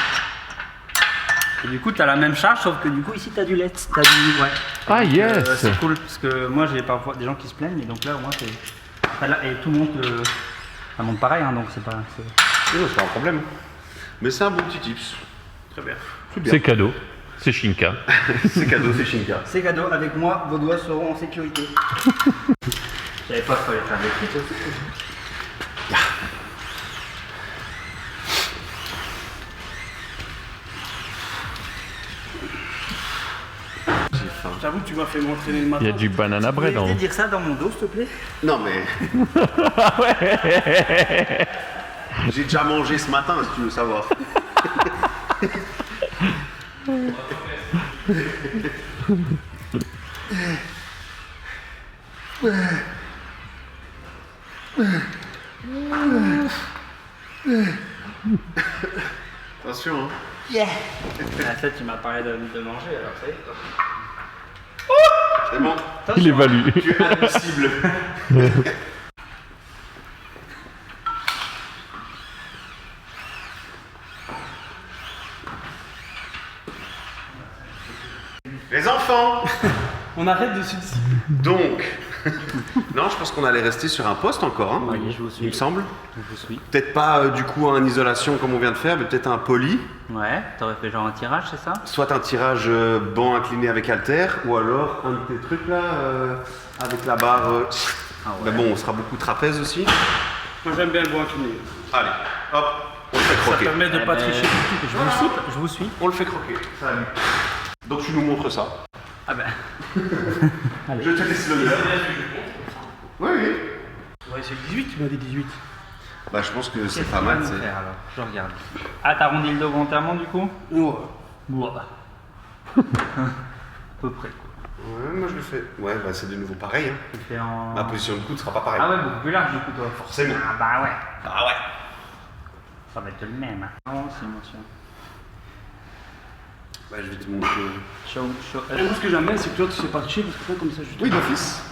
Et du coup, tu as la même charge, sauf que du coup, ici, tu as du lait. T'as du. Ouais. Ah yes! C'est cool, parce que moi, j'ai parfois des gens qui se plaignent, et donc là, au moins, c'est. Enfin, là, et tout monte. Ça monte pareil, hein, donc c'est pas. Oui, non, c'est pas un problème. Mais c'est un bon petit tips. Très bien. C'est cadeau. C'est Shinka. C'est cadeau, c'est Shinka. C'est cadeau, avec moi, vos doigts seront en sécurité. J'avais pas fallu faire des trucs aussi. J'ai faim. Je t'avoue que tu m'as fait m'entraîner le matin. Il y a du banana Tu peux bread en éviter de dire ça dans mon dos, s'il te plaît? Non mais. J'ai déjà mangé ce matin, si tu veux savoir. Attention, hein. Yeah. Ah, ça, tu m'as parlé de manger, alors ça y est, quoi. C'est bon. Il évalue. Tu es admissible. Les enfants. On arrête de se dissimuler. Donc. Non, je pense qu'on allait rester sur un poste encore, hein, Oui, je vous suis. il me semble. Je vous suis. Peut-être pas du coup en isolation comme on vient de faire, mais peut-être un poly. Ouais, t'aurais fait genre un tirage, c'est ça? Soit un tirage banc incliné avec halter, ou alors un de tes trucs là, avec la barre. Ah ouais. Mais bon, on sera beaucoup trapèze aussi. Moi j'aime bien le bois incliné. Allez, hop, on le fait Ça croquer. permet de pas tricher du tout. Je vous suis. On le fait croquer. Salut. Donc tu nous montres ça. Ah ben. Je te laisse l'honneur. Oui, oui. Ouais, c'est le 18, tu m'as dit 18. Bah je pense que c'est pas mal, c'est. Alors, je regarde. Ah, t'as arrondi le dos volontairement du coup? Ouais. Ouais. À peu près. Ouais, moi je le fais. Ouais, bah c'est de nouveau pareil. Hein. Tu fais en. Ma position de coude sera pas pareille. Ah ouais, beaucoup plus large du coup, toi. Forcément. Ah bah ouais. Ah ouais. Ça va être le même. Hein. Non, c'est émotion. Bah je vais te montrer. Chaud, chaud. Et moi ce que j'aime bien, c'est que toi tu sais pas tricher parce que toi comme ça je te. Oui, d'office.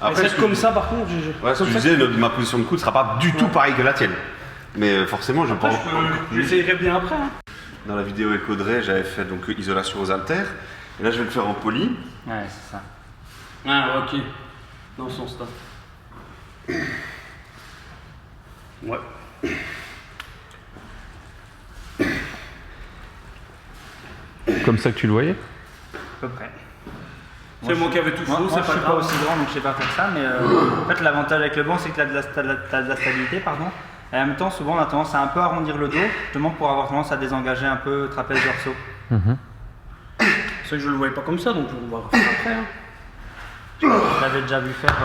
Après, ce que comme je- ça par contre, Ouais, ce que comme je ça, disais, ma position de coude sera pas du tout pareille que la tienne. Mais forcément, je pense. j'essayerai bien après. Hein. Dans la vidéo avec Audrey, j'avais fait donc isolation aux haltères. Et là, je vais le faire en poly. Ouais, c'est ça. Ah, ok. Dans ce sens-là. Ouais. Comme ça que tu le voyais? À peu près. C'est moi qui avais tout Moi, faux, moi, c'est je pas suis pas grave. aussi grand donc je sais pas faire ça, mais en fait l'avantage avec le banc c'est que t'as de la stabilité, pardon. Et en même temps, souvent on a tendance à un peu arrondir le dos, justement pour avoir tendance à désengager un peu trapèze dorsaux. C'est que je le voyais pas comme ça, donc on va refaire après. Hein. J'avais déjà vu faire,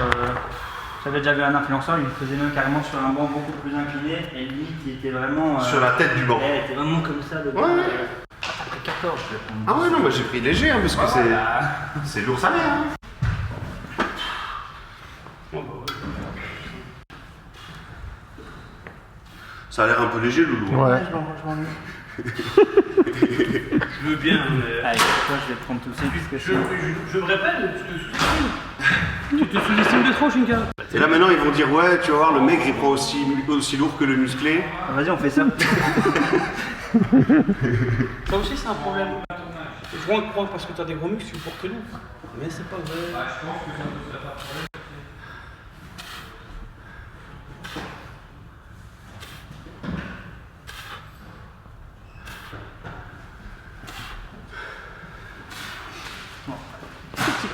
j'avais déjà vu un influenceur, il le faisait même carrément sur un banc beaucoup plus incliné et limite il était vraiment. Sur la tête du banc. Ouais, il était vraiment comme ça dedans. Ouais. Après 14, je vais prendre. Ah ouais, non, bah j'ai pris léger, hein, parce que c'est lourd sa mère. Hein. Oh, bah, ouais. Ça a l'air un peu léger, Loulou. hein. Ouais. Je m'ennuie. Je veux bien, mais. Allez, toi je vais prendre tout de suite parce que Je me répète, tu te sous-estimes de trop, Shinka. Et là maintenant, ils vont dire ouais, tu vas voir, le mec il prend aussi lourd que le musclé. Ah, vas-y, on fait ça. Ça aussi, c'est un problème. Je crois parce que t'as des gros muscles, tu portes lourd. Mais c'est pas vrai.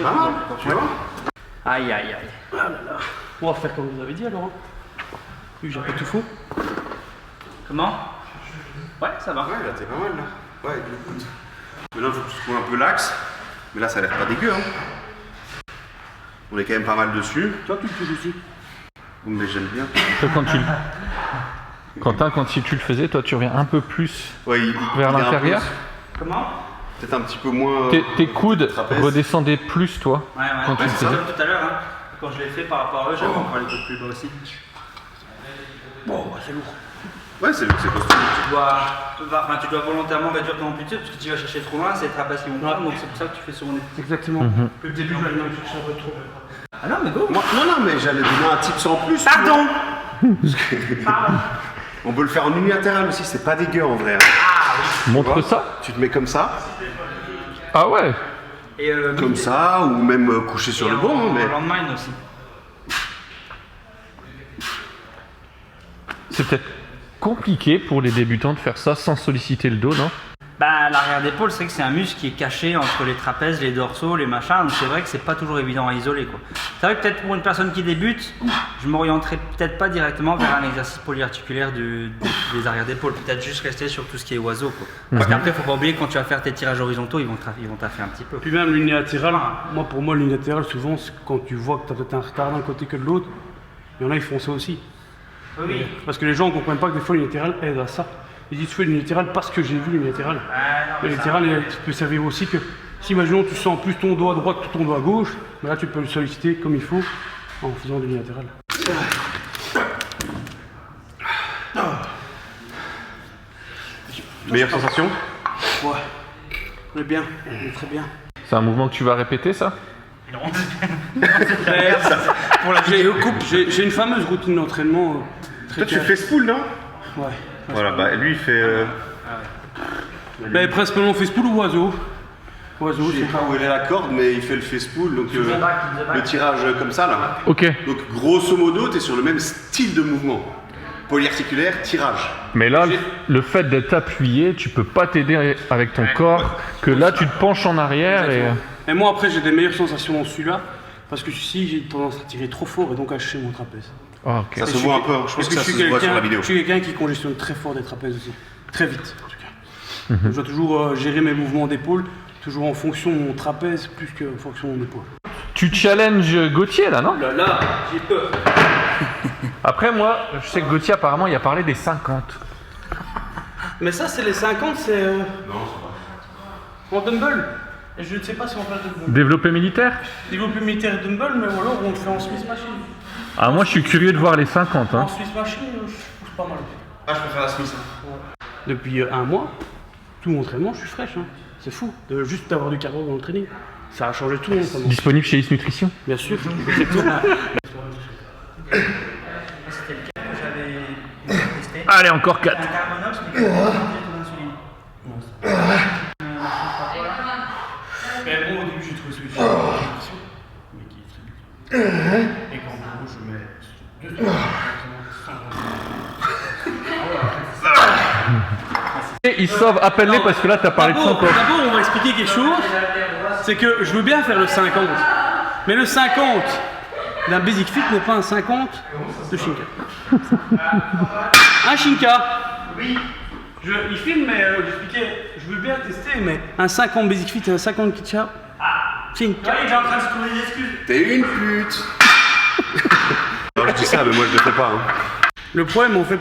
Pas mal, tu vois. Aïe aïe aïe. Ah là là. On va faire comme vous avez dit alors. Hein. Oui, j'ai pas tout faux. Comment? Ouais, ça va. Ouais, là t'es pas mal là. Ouais, avec le coude. Maintenant, il faut que tu trouves un peu l'axe. Mais là, ça a l'air pas dégueu. Hein. On est quand même pas mal dessus. Toi, tu le touches aussi. Mais j'aime bien. Toi, quand tu... Quentin, quand tu le faisais, toi tu reviens un peu plus Ouais, vers il est un l'intérieur. peu- Comment? Peut-être un petit peu moins. Tes coudes trapèze. redescendaient plus, toi. Ouais, ouais. Quand tu Ouais, le c'est faisais. comme tout à l'heure, hein. Quand je l'ai fait par rapport à eux, j'avais encore les coudes plus bas aussi. Bon, bah, c'est lourd. Ouais, c'est costaud. Tu dois volontairement réduire ton amplitude parce que tu vas chercher trop loin, c'est les trapèzes qui vont prendre, donc c'est pour ça que tu fais sourner. Exactement. Le début, je vais aller chercher un peu trop. Ah non, mais go! Non, mais j'allais donner un tips en plus. Pardon! On peut le faire en unilatéral aussi, c'est pas dégueu en vrai. Hein. Montre vois ça. Tu te mets comme ça, Ah ouais. Et comme ça, ou même couché sur le banc. Hein, mais... En landmine aussi. C'est peut-être compliqué pour les débutants de faire ça sans solliciter le dos, non? Bah, l'arrière d'épaule, c'est vrai que c'est un muscle qui est caché entre les trapèzes, les dorsaux, les machins, donc c'est vrai que c'est pas toujours évident à isoler, quoi. C'est vrai que peut-être pour une personne qui débute, je m'orienterais peut-être pas directement vers un exercice polyarticulaire des arrières d'épaule, peut-être juste rester sur tout ce qui est oiseau, quoi. Parce qu'après, faut pas oublier que quand tu vas faire tes tirages horizontaux, ils vont taffer un petit peu. Puis même l'unilatéral, pour moi l'unilatéral souvent c'est quand tu vois que tu as peut-être un retard d'un côté que de l'autre, il y en a ils font ça aussi. Oui. Parce que les gens ne comprennent pas que des fois l'unilatéral aide à ça. Ils disent je fais l'unilatéral parce que j'ai vu l'unilatéral. L'unilatéral peut servir aussi que si imaginons tu sens plus ton doigt droit que ton doigt gauche, mais là tu peux le solliciter comme il faut en faisant de l'unilatéral. Meilleure sensation? Ouais, on est bien, on est très bien. C'est un mouvement que tu vas répéter, ça? Non. J'ai une fameuse routine d'entraînement. Toi tu fais spool, non? Ouais. Voilà, bah lui il fait... Ben, principalement fait spool ou oiseau. Oiseau, Je sais pas où elle est la corde, mais il fait le face-pull, donc le tirage comme ça là. Ok. Donc grosso modo, tu es sur le même style de mouvement. Polyarticulaire, tirage. Mais là, le fait d'être appuyé, tu peux pas t'aider avec ton corps, que là tu te penches en arrière et... Et moi après j'ai des meilleures sensations dans celui-là, parce que ici j'ai tendance à tirer trop fort et donc à lâcher mon trapèze. Ah, ok. Ça se voit un peu, je pense que ça se voit sur la vidéo. Je suis quelqu'un qui congestionne très fort des trapèzes aussi, très vite en tout cas. Je dois toujours gérer mes mouvements d'épaule, toujours en fonction de mon trapèze plus qu'en fonction de mon épaule. Tu challenges Gauthier là, non? Là, j'ai peur. Après moi, je sais que Gauthier apparemment il a parlé des 50. Mais ça c'est les 50, c'est... Non, c'est pas. En dumbbell. Et je ne sais pas si on fait dumbbell. Développé militaire? Développé militaire dumbbell, mais alors on le fait en Swiss machine. Ah moi je suis curieux de voir les 50. Hein. En Swiss machine, je pousse pas mal. Ah, je préfère la Smith. Depuis un mois, tout mon entraînement, je suis fraîche. Hein. C'est fou, de juste avoir du cardio dans le training. Ça a changé tout le monde. Disponible chez Is Nutrition? Bien sûr, c'est tout. C'était le cas que j'avais testé. Allez, encore 4. Un carbonox, mais qui a ton insuline. Mais bon, au début, j'ai trouvé celui-ci, mais qui est très bien. Et quand gros, je mets 2 Et ils sauvent, appelle-les parce que là t'as parlé de 50. D'abord, on va expliquer quelque chose. C'est que je veux bien faire le 50. Mais le 50 d'un Basic Fit n'est pas un 50 de Shinka. Un Shinka. Oui. Il filme, mais j'expliquais, je veux bien tester, mais un 50 Basic Fit et un 50 Kitcha. Shinka. Il est en train de se trouver des excuses. T'es une pute. Non, je dis ça, mais moi je le fais pas. Hein. Le problème, en fait,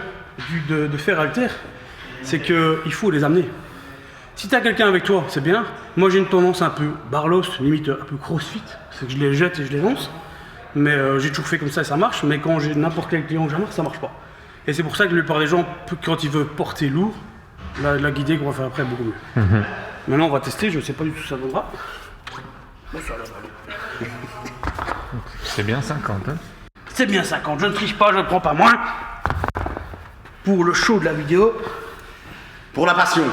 de faire halter, c'est qu'il faut les amener. Si tu as quelqu'un avec toi, c'est bien. Moi, j'ai une tendance un peu barlos, limite un peu crossfit. C'est que je les jette et je les lance. Mais j'ai toujours fait comme ça et ça marche. Mais quand j'ai n'importe quel client que j'amorce, ça marche pas. Et c'est pour ça que la plupart des gens, quand ils veulent porter lourd, la guidée qu'on va faire après est beaucoup mieux. Maintenant, on va tester. Je ne sais pas du tout où ça donnera. Bon, ça va aller. C'est bien 50. Hein. C'est bien 50. Je ne triche pas, je ne prends pas moins. Pour le show de la vidéo. Pour la passion.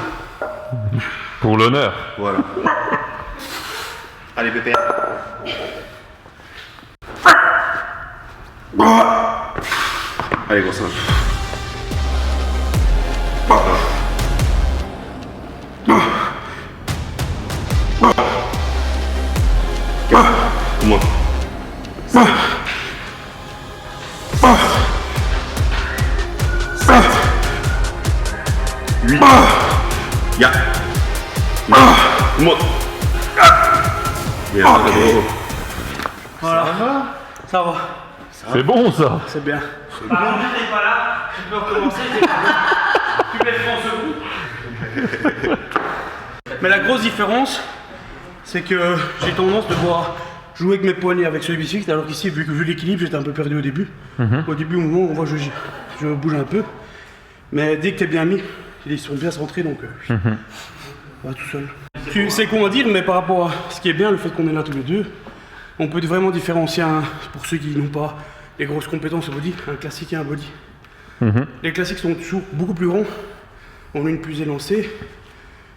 Pour l'honneur. Voilà. Allez, pépère. Allez, gros singe. Moi. 8. Ya. Moi. Bien, gros. Voilà. Ça va. C'est bon ça. C'est bien. Alors, tu n'es pas là, tu peux recommencer. Tu mets le France. Mais la grosse différence, c'est que j'ai tendance de voir jouer avec mes poignets avec celui bicycle, alors qu'ici, vu l'équilibre, j'étais un peu perdu au début. Au début, au moment où on voit je bouge un peu. Mais dès que t'es bien mis, ils sont bien centrés, donc on va tout seul. Tu sais quoi dire, mais par rapport à ce qui est bien, le fait qu'on est là tous les deux, on peut vraiment différencier, pour ceux qui n'ont pas les grosses compétences au body, un classique et un body. Les classiques sont toujours beaucoup plus ronds, ont une plus élancée,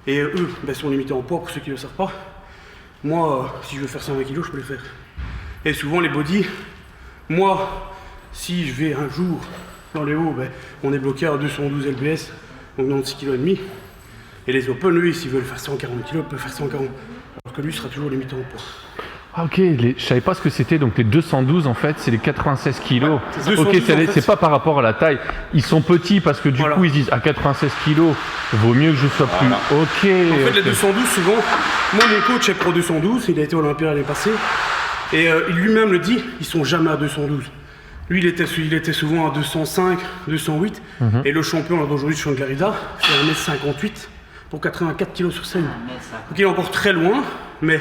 et eux sont limités en poids pour ceux qui ne le savent pas. Moi, si je veux faire 120 kg, je peux le faire. Et souvent les body, moi, si je vais un jour dans les hauts, on est bloqué à 212 lbs, donc 96,5 kg. Et les open, eux, s'ils veulent faire 140 kg, ils peuvent faire 140. Alors que lui sera toujours limité en poids. Ah ok, je savais pas ce que c'était, donc les 212 en fait, c'est les 96 kilos. c'est 212, Ok, en fait. c'est pas par rapport à la taille. Ils sont petits parce que du coup ils disent à 96 kilos, vaut mieux que je sois plus. Ok. En fait, les 212, souvent, moi, mon coach est pro 212, il a été olympien l'année passée. Et il lui-même le dit, ils sont jamais à 212. Lui, il était souvent à 205, 208. Et le champion d'aujourd'hui, Sean Clarida, fait 1m58 pour 84 kg sur scène. Donc il est encore très loin, mais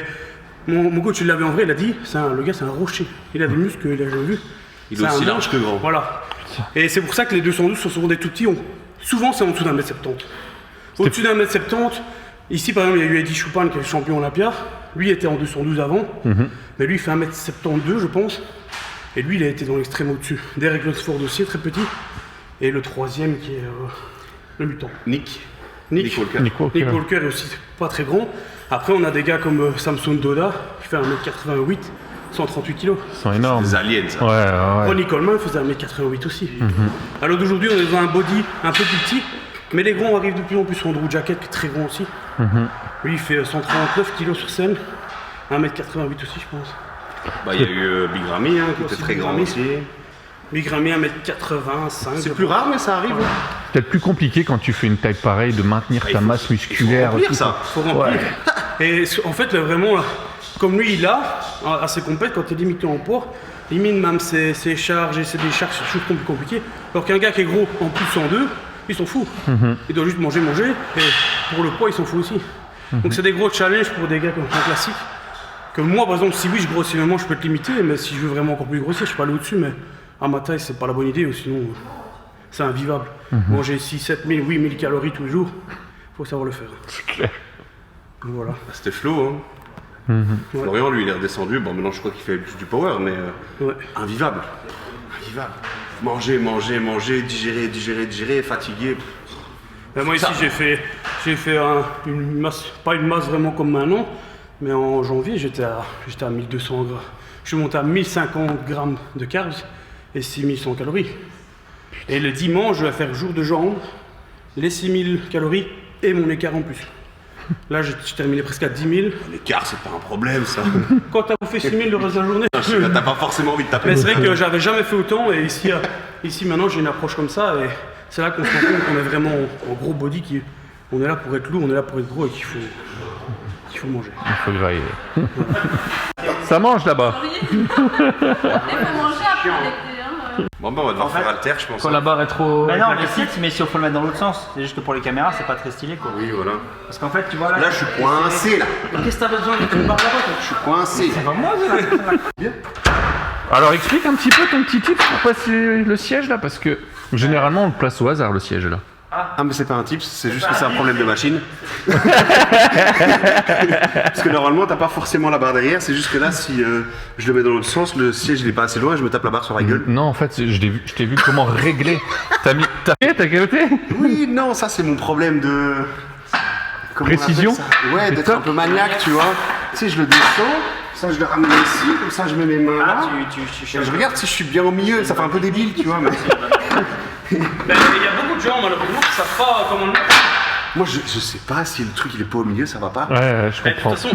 mon coach, il l'avait en vrai, il a dit, le gars, c'est un rocher. Il a des muscles, il a jamais vu. Il C'est est aussi un large que grand. Voilà. Et c'est pour ça que les 212 sont souvent des tout petits. Souvent, c'est en dessous d'1m70. Au-dessus d'1m70, ici, par exemple, il y a eu Eddie Choupan qui est champion Olympia. Lui était en 212 avant. Mais lui, il fait 1m72, je pense. Et lui, il a été dans l'extrême au-dessus. Derek Lunsford aussi, très petit. Et le troisième qui est le mutant. Nick Walker. Nick Walker est aussi pas très grand. Après, on a des gars comme Samson Doda, qui fait 1m88, 138 kg. Ils sont énormes. Des aliens, ça. Ouais. Ronnie Coleman faisait 1m88 aussi. Alors d'aujourd'hui, on est dans un body un peu plus petit, mais les grands arrivent de plus en plus. Andrew Jacket, qui est très grand aussi. Lui, il fait 139 kg sur scène, 1m88 aussi, je pense. Bah, il y a eu Big Ramy, qui était très grand aussi. Big Ramy, 1m85. C'est plus rare, mais ça arrive. C'est peut-être plus compliqué quand tu fais une taille pareille de maintenir ta masse musculaire. Faut remplir tout ça. Faut remplir. Et en fait, vraiment, comme lui, il a, à ses compètes, quand il est limité en poids, il mine même ses charges et ses décharges sur choses plus compliquées. Alors qu'un gars qui est gros en plus 102, il s'en fout. Il doit juste manger. Et pour le poids, il s'en fout aussi. Donc c'est des gros challenges pour des gars comme un classique. Que moi, par exemple, si oui, je grossis vraiment, je peux te limiter. Mais si je veux vraiment encore plus grossir, je peux aller au-dessus. Mais à ma taille, c'est pas la bonne idée. Ou sinon, c'est invivable. Manger 6, 7 000, 8 000 calories tous les jours, faut savoir le faire. C'est clair. Donc voilà. C'était Flo, Florian, lui, il est redescendu. Bon, maintenant, je crois qu'il fait plus du power, mais invivable. Manger, digérer, fatigué. Ben moi ici j'ai fait une masse, pas une masse vraiment comme maintenant, mais en janvier j'étais à 1200 grammes. Je suis monté à 1050 grammes de carbs et 6100 calories. Et le dimanche je vais faire jour de jambes, les 6000 calories et mon écart en plus. Là j'ai terminé presque à 10 000. L'écart, c'est pas un problème, ça. Quand t'as bouffé 6000 le reste de la journée. T'as pas forcément envie de taper. Mais c'est vrai que j'avais jamais fait autant et ici maintenant j'ai une approche comme ça et c'est là qu'on se rend compte qu'on est vraiment en gros body, on est là pour être lourd, on est là pour être gros et qu'il faut manger. Il faut grailler. Ça mange là-bas. Il faut manger après l'été. Bon, bah, on va devoir faire alter, je pense. Quand la barre est trop. Mais non, les sites, mais si on faut le mettre dans l'autre sens, c'est juste que pour les caméras, c'est pas très stylé quoi. Oui, voilà. Parce qu'en fait, tu vois là. Là, je suis coincé, là. Qu'est-ce que t'as besoin de une barre là-bas toi? Je suis coincé. C'est pas moi, ça. Alors explique un petit peu ton petit tip pour passer le siège là, parce que généralement on le place au hasard le siège là. Ah, mais c'est pas un tips, c'est juste que c'est un problème de machine. Parce que normalement, t'as pas forcément la barre derrière, c'est juste que là, si je le mets dans l'autre sens, le siège il est pas assez loin et je me tape la barre sur la gueule. Non, en fait, je t'ai vu comment régler. T'as caloté? Oui, non, ça c'est mon problème de. Comment on Précision? appelle ça? Ouais, d'être un peu maniaque, tu vois. Tu sais, je le descends, ça je le ramène ici, comme ça je mets mes mains là. Et je regarde si je suis bien au milieu, ça fait un peu débile, tu vois. Mais... Ben, il y a beaucoup de gens malheureusement qui savent pas comment le mettre. Moi je sais pas si le truc il est pas au milieu, ça va pas. Ouais, je Mais de toute comprends. façon,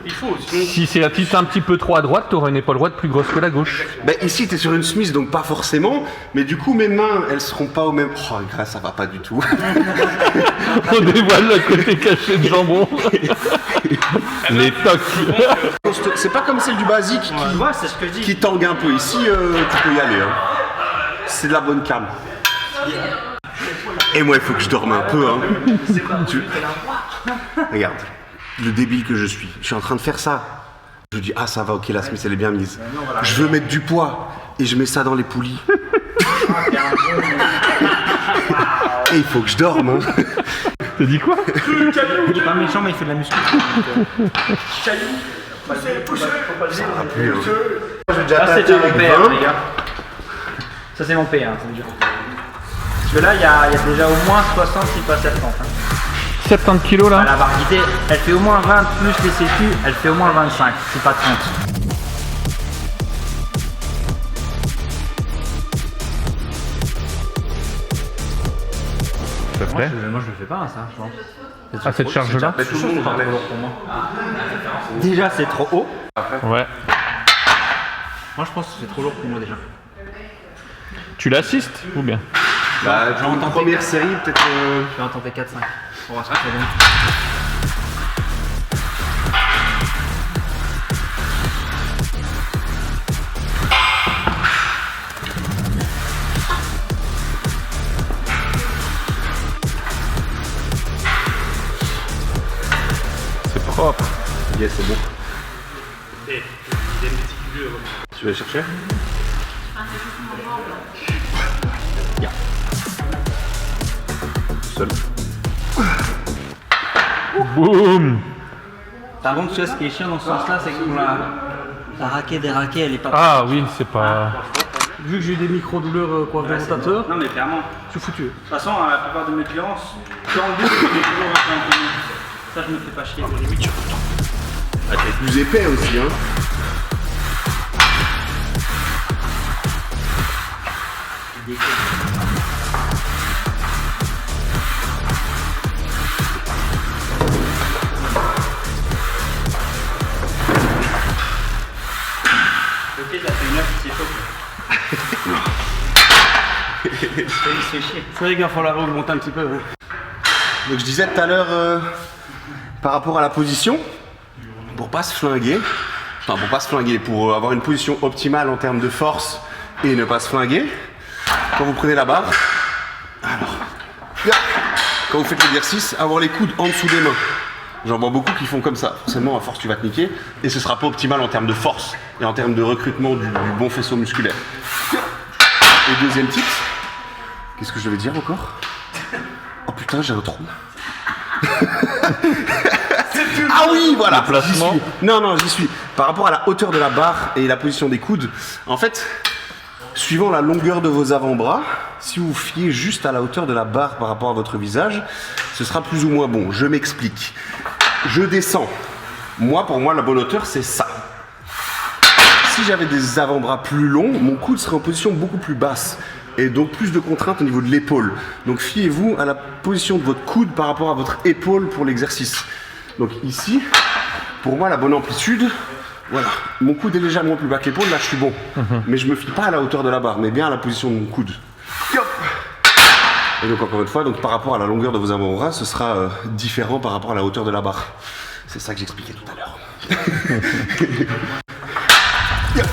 il faut. Sinon, Si c'est un petit peu trop à droite, t'auras une épaule droite plus grosse que la gauche. Ben ici t'es sur une Smith donc pas forcément, mais du coup mes mains elles seront pas au même. Oh gars, ça va pas du tout. On dévoile le côté caché de jambon. Les tocs. C'est pas comme celle du basique Tu vois, c'est ce que je dis. qui tangue un peu. Ici tu peux y aller. Hein. C'est de la bonne cam. Et moi il faut que je dorme un peu. Hein. Regarde, le débile que je suis. Je suis en train de faire ça. Je dis ah ça va, ok la Smith elle est bien mise. Je veux mettre du poids et je mets ça dans les poulies. Et il faut que je dorme. Hein. T'as dit quoi? Il est pas méchant, mais il fait de la muscu. J'ai Ah, c'est déjà déjà mon tapé PR, avec 20. les gars. Ça, c'est mon PR, ça veut dire. Parce que là, il y a déjà au moins 60 qui passent à 30. Hein. 70 kilos là. La barre guidée, elle fait au moins 20 plus les sécu, elle fait au moins 25, c'est pas 30. Ça après. Moi, je le fais pas, ça, je pense. À cette charge-là. Mais tout le monde parlait. Déjà, c'est trop haut. Ouais. Moi, je pense que c'est trop lourd pour moi déjà. Tu l'assistes ou bien? Bah, en première série, peut-être. Je vais en tenter 4-5. Pour voir ce que ça donne. C'est propre. Yes, c'est bon. Et il y a une petite couleur. Tu vas chercher? Seul. Boum. Par contre, tu vois, ce qui est chiant dans ce sens-là, c'est que la raquette des raquets, elle est pas. Ah oui, c'est pas... Vu que j'ai des micro-douleurs coiffe de rotateur, Non, mais clairement. je suis foutu. De toute façon, la plupart de mes clients, quand on dit que j'ai toujours un peu. Ça, je me fais pas chier. Ah, t'es plus épais aussi, hein. Ok, ça fait une heure que c'est chaud. Il se fait chier. C'est vrai qu'il va falloir augmenter un petit peu. Hein. Donc je disais tout à l'heure, par rapport à la position, pour pas se flinguer, pour avoir une position optimale en termes de force et ne pas se flinguer, quand vous prenez la barre, alors, quand vous faites l'exercice, avoir les coudes en dessous des mains. J'en vois beaucoup qui font comme ça. Forcément, à force, tu vas te niquer et ce sera pas optimal en termes de force et en termes de recrutement du bon faisceau musculaire. Et deuxième tip, qu'est-ce que je devais dire encore? Oh putain, j'ai un trou. Ah oui, voilà. Le placement. J'y suis. Non, j'y suis. Par rapport à la hauteur de la barre et la position des coudes, en fait, suivant la longueur de vos avant-bras, si vous fiez juste à la hauteur de la barre par rapport à votre visage, ce sera plus ou moins bon. Je m'explique. Je descends. Pour moi, la bonne hauteur, c'est ça. Si j'avais des avant-bras plus longs, mon coude serait en position beaucoup plus basse. Et donc plus de contraintes au niveau de l'épaule. Donc fiez-vous à la position de votre coude par rapport à votre épaule pour l'exercice. Donc ici, pour moi, la bonne amplitude, voilà. Mon coude est légèrement plus bas que l'épaule, là je suis bon. Mais je me fie pas à la hauteur de la barre, mais bien à la position de mon coude. Yop. Et donc encore une fois, donc, par rapport à la longueur de vos avant-bras, ce sera différent par rapport à la hauteur de la barre. C'est ça que j'expliquais tout à l'heure. Yop.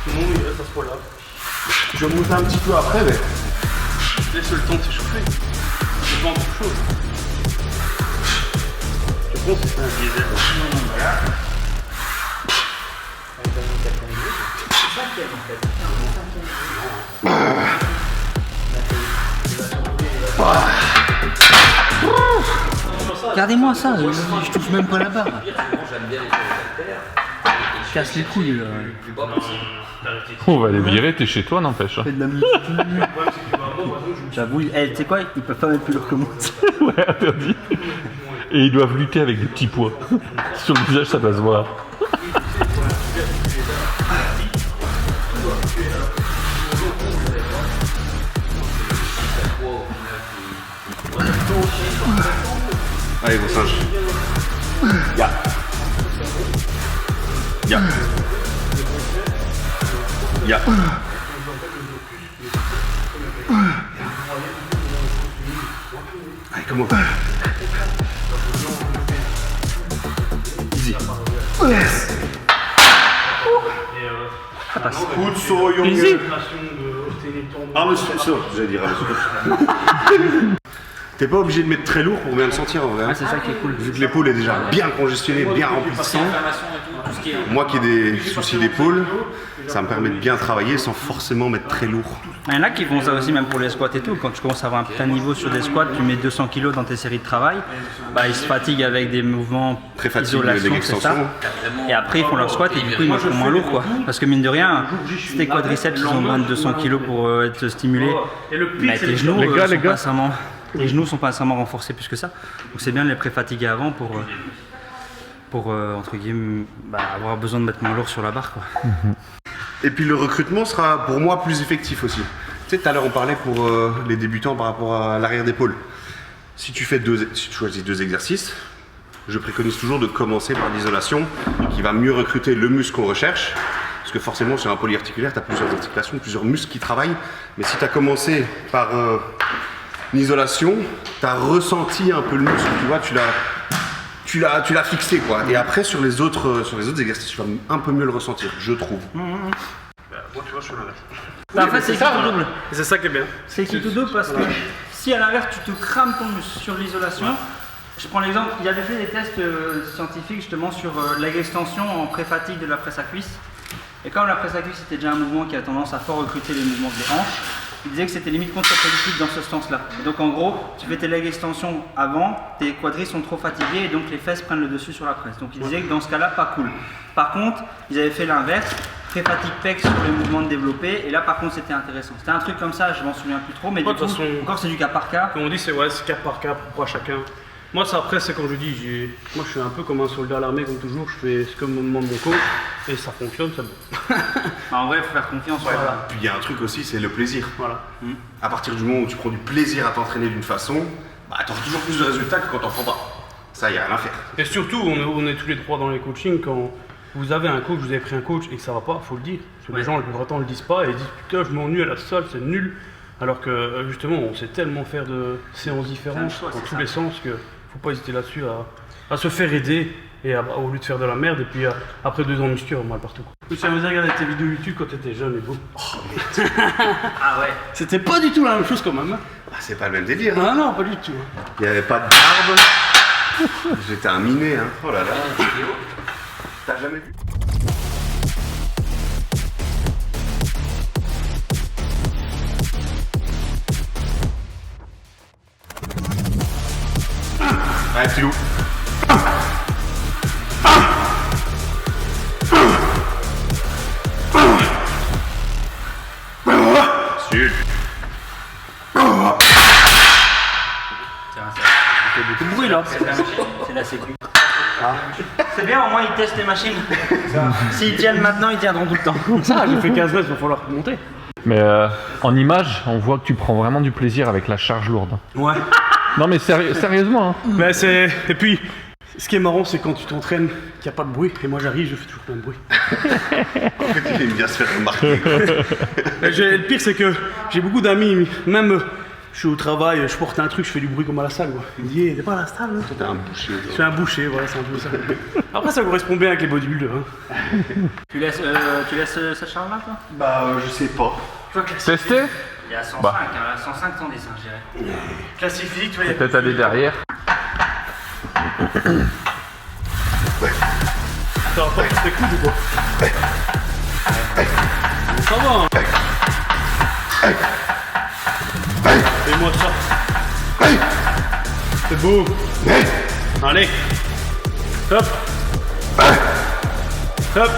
Non, il reste à ce point-là. Je vais monter un petit peu après, mais... Laisse le temps de s'échauffer. C'est pas encore chaud. Je pense que c'est un diesel. Regardez-moi ça, je touche même pas la barre. Je casse les couilles. On va les virer, t'es chez toi, n'empêche. Fais de la musique. J'avoue, tu sais quoi, ils peuvent pas mettre plus lourd que moi. Ouais, interdit. Et ils doivent lutter avec des petits poids. Sur le visage, ça doit se voir. Allez, vos singes. Ya. Ya. Ya. Allez, comment? Easy. Yes. Ça passe. Good so young. Easy. Arme so, j'allais dire. T'es pas obligé de mettre très lourd pour bien le sentir en vrai. Ah, c'est ça qui est cool. Vu que l'épaule est déjà bien congestionnée, bien remplie de sang. Moi qui ai des soucis d'épaule, ça me permet de bien travailler sans forcément mettre très lourd. Il y en a qui font ça aussi, même pour les squats et tout. Quand tu commences à avoir un putain de niveau sur des squats, tu mets 200 kg dans tes séries de travail, bah, ils se fatiguent avec des mouvements Très fatigués, isolation, des c'est ça. extensions. Et après, ils font leur squat et du coup, ils mettent moins lourd, quoi. Parce que mine de rien, si tes quadriceps, ils ont besoin de 200 kg pour être stimulés, Et le pire, mais c'est tes genoux, Les gars, sont les gars. pas nécessairement- les genoux sont pas nécessairement renforcés plus que ça. Donc c'est bien de les pré-fatiguer avant pour entre guillemets, bah, avoir besoin de mettre moins lourd sur la barre, quoi. Et puis le recrutement sera pour moi plus effectif aussi. Tu sais, tout à l'heure on parlait pour les débutants par rapport à l'arrière d'épaule. Si tu choisis 2 exercices, je préconise toujours de commencer par l'isolation, qui va mieux recruter le muscle qu'on recherche. Parce que forcément sur un polyarticulaire, tu as plusieurs articulations, plusieurs muscles qui travaillent. Mais si tu as commencé par l'isolation, tu as ressenti un peu le muscle, tu vois, tu l'as fixé quoi. Et après sur les autres exercices, tu vas un peu mieux le ressentir, je trouve. Moi, tu vois, je suis l'inverse. Bah, en fait, c'est ça, tout double. Et c'est ça qui est bien. C'est tout double parce que si à l'inverse tu te crames ton muscle sur l'isolation, je prends l'exemple, il avait fait des tests scientifiques justement sur l'extension en pré-fatigue de la presse à cuisse. Et comme la presse à cuisse c'était déjà un mouvement qui a tendance à fort recruter les mouvements des hanches, il disait que c'était limite contre-productif dans ce sens-là. Donc en gros, tu fais tes leg extensions avant, tes quadris sont trop fatigués et donc les fesses prennent le dessus sur la presse. Donc il disait que dans ce cas-là, pas cool. Par contre, ils avaient fait l'inverse, pré-fatigue pec sur les mouvements de développé, et là par contre c'était intéressant. C'était un truc comme ça, je m'en souviens plus trop, mais du coup, encore c'est du cas par cas. Comme on dit, c'est cas par cas, propre à chacun. Moi, ça après, c'est comme je dis, moi je suis un peu comme un soldat à l'armée, comme toujours, je fais ce que me demande mon coach, et ça fonctionne, c'est bon. En vrai, il faut faire confiance. Voilà. Puis il y a un truc aussi, c'est le plaisir. Voilà. À partir du moment où tu prends du plaisir à t'entraîner d'une façon, bah, tu auras toujours plus de résultats que quand t'en prends pas. Ça, il n'y a rien à faire. Et surtout, on est tous les trois dans les coachings, quand vous avez un coach, vous avez pris un coach et que ça va pas, faut le dire. Parce que les gens, la plupart du temps, ne le disent pas et ils disent putain, je m'ennuie à la salle, c'est nul. Alors que justement, on sait tellement faire de séances différentes dans tous les sens que faut pas hésiter là-dessus à se faire aider et au lieu de faire de la merde. Et puis après 2 ans de muscu, on mal partout. Tu sais, vous regardé tes vidéos YouTube quand t'étais jeune et beau. Ah ouais. C'était pas du tout la même chose quand même. Ah, c'est pas le même délire. Hein. Ah non, pas du tout. Il n'y avait pas de barbe. J'étais un miné. Hein. Oh là là. T'as jamais vu? Allez, petit loup. Sud. Il y a beaucoup de bruit là. C'est la sécu. C'est bien, au moins ils testent les machines. S'ils tiennent maintenant, ils tiendront tout le temps. Ça, j'ai fait 15 mètres, il va falloir remonter. Mais en image, on voit que tu prends vraiment du plaisir avec la charge lourde. Ouais. Non mais sérieusement, hein. Mais c'est... Et puis, ce qui est marrant, c'est quand tu t'entraînes, qu'il n'y a pas de bruit. Et moi j'arrive, je fais toujours plein de bruit. En fait, il aime bien se faire remarquer. Le pire, c'est que j'ai beaucoup d'amis, même je suis au travail, je porte un truc, je fais du bruit comme à la salle. Quoi. Il me dit, t'es pas à la salle là. T'es un boucher. Je suis un boucher, voilà, c'est un peu ça. Après, ça correspond bien avec les bodybuilders. Hein. Tu laisses cette charge là, toi? Bah, je sais pas. Tester? Il y a 105, Bah. hein, là, 105 ton dessin, je dirais. Classique physique, tu vois. Peut-être aller derrière. Ça va pas tous tes coudes ou quoi? Ça va, hein. Fais-moi ça. C'est beau. Allez. Hop. Hop.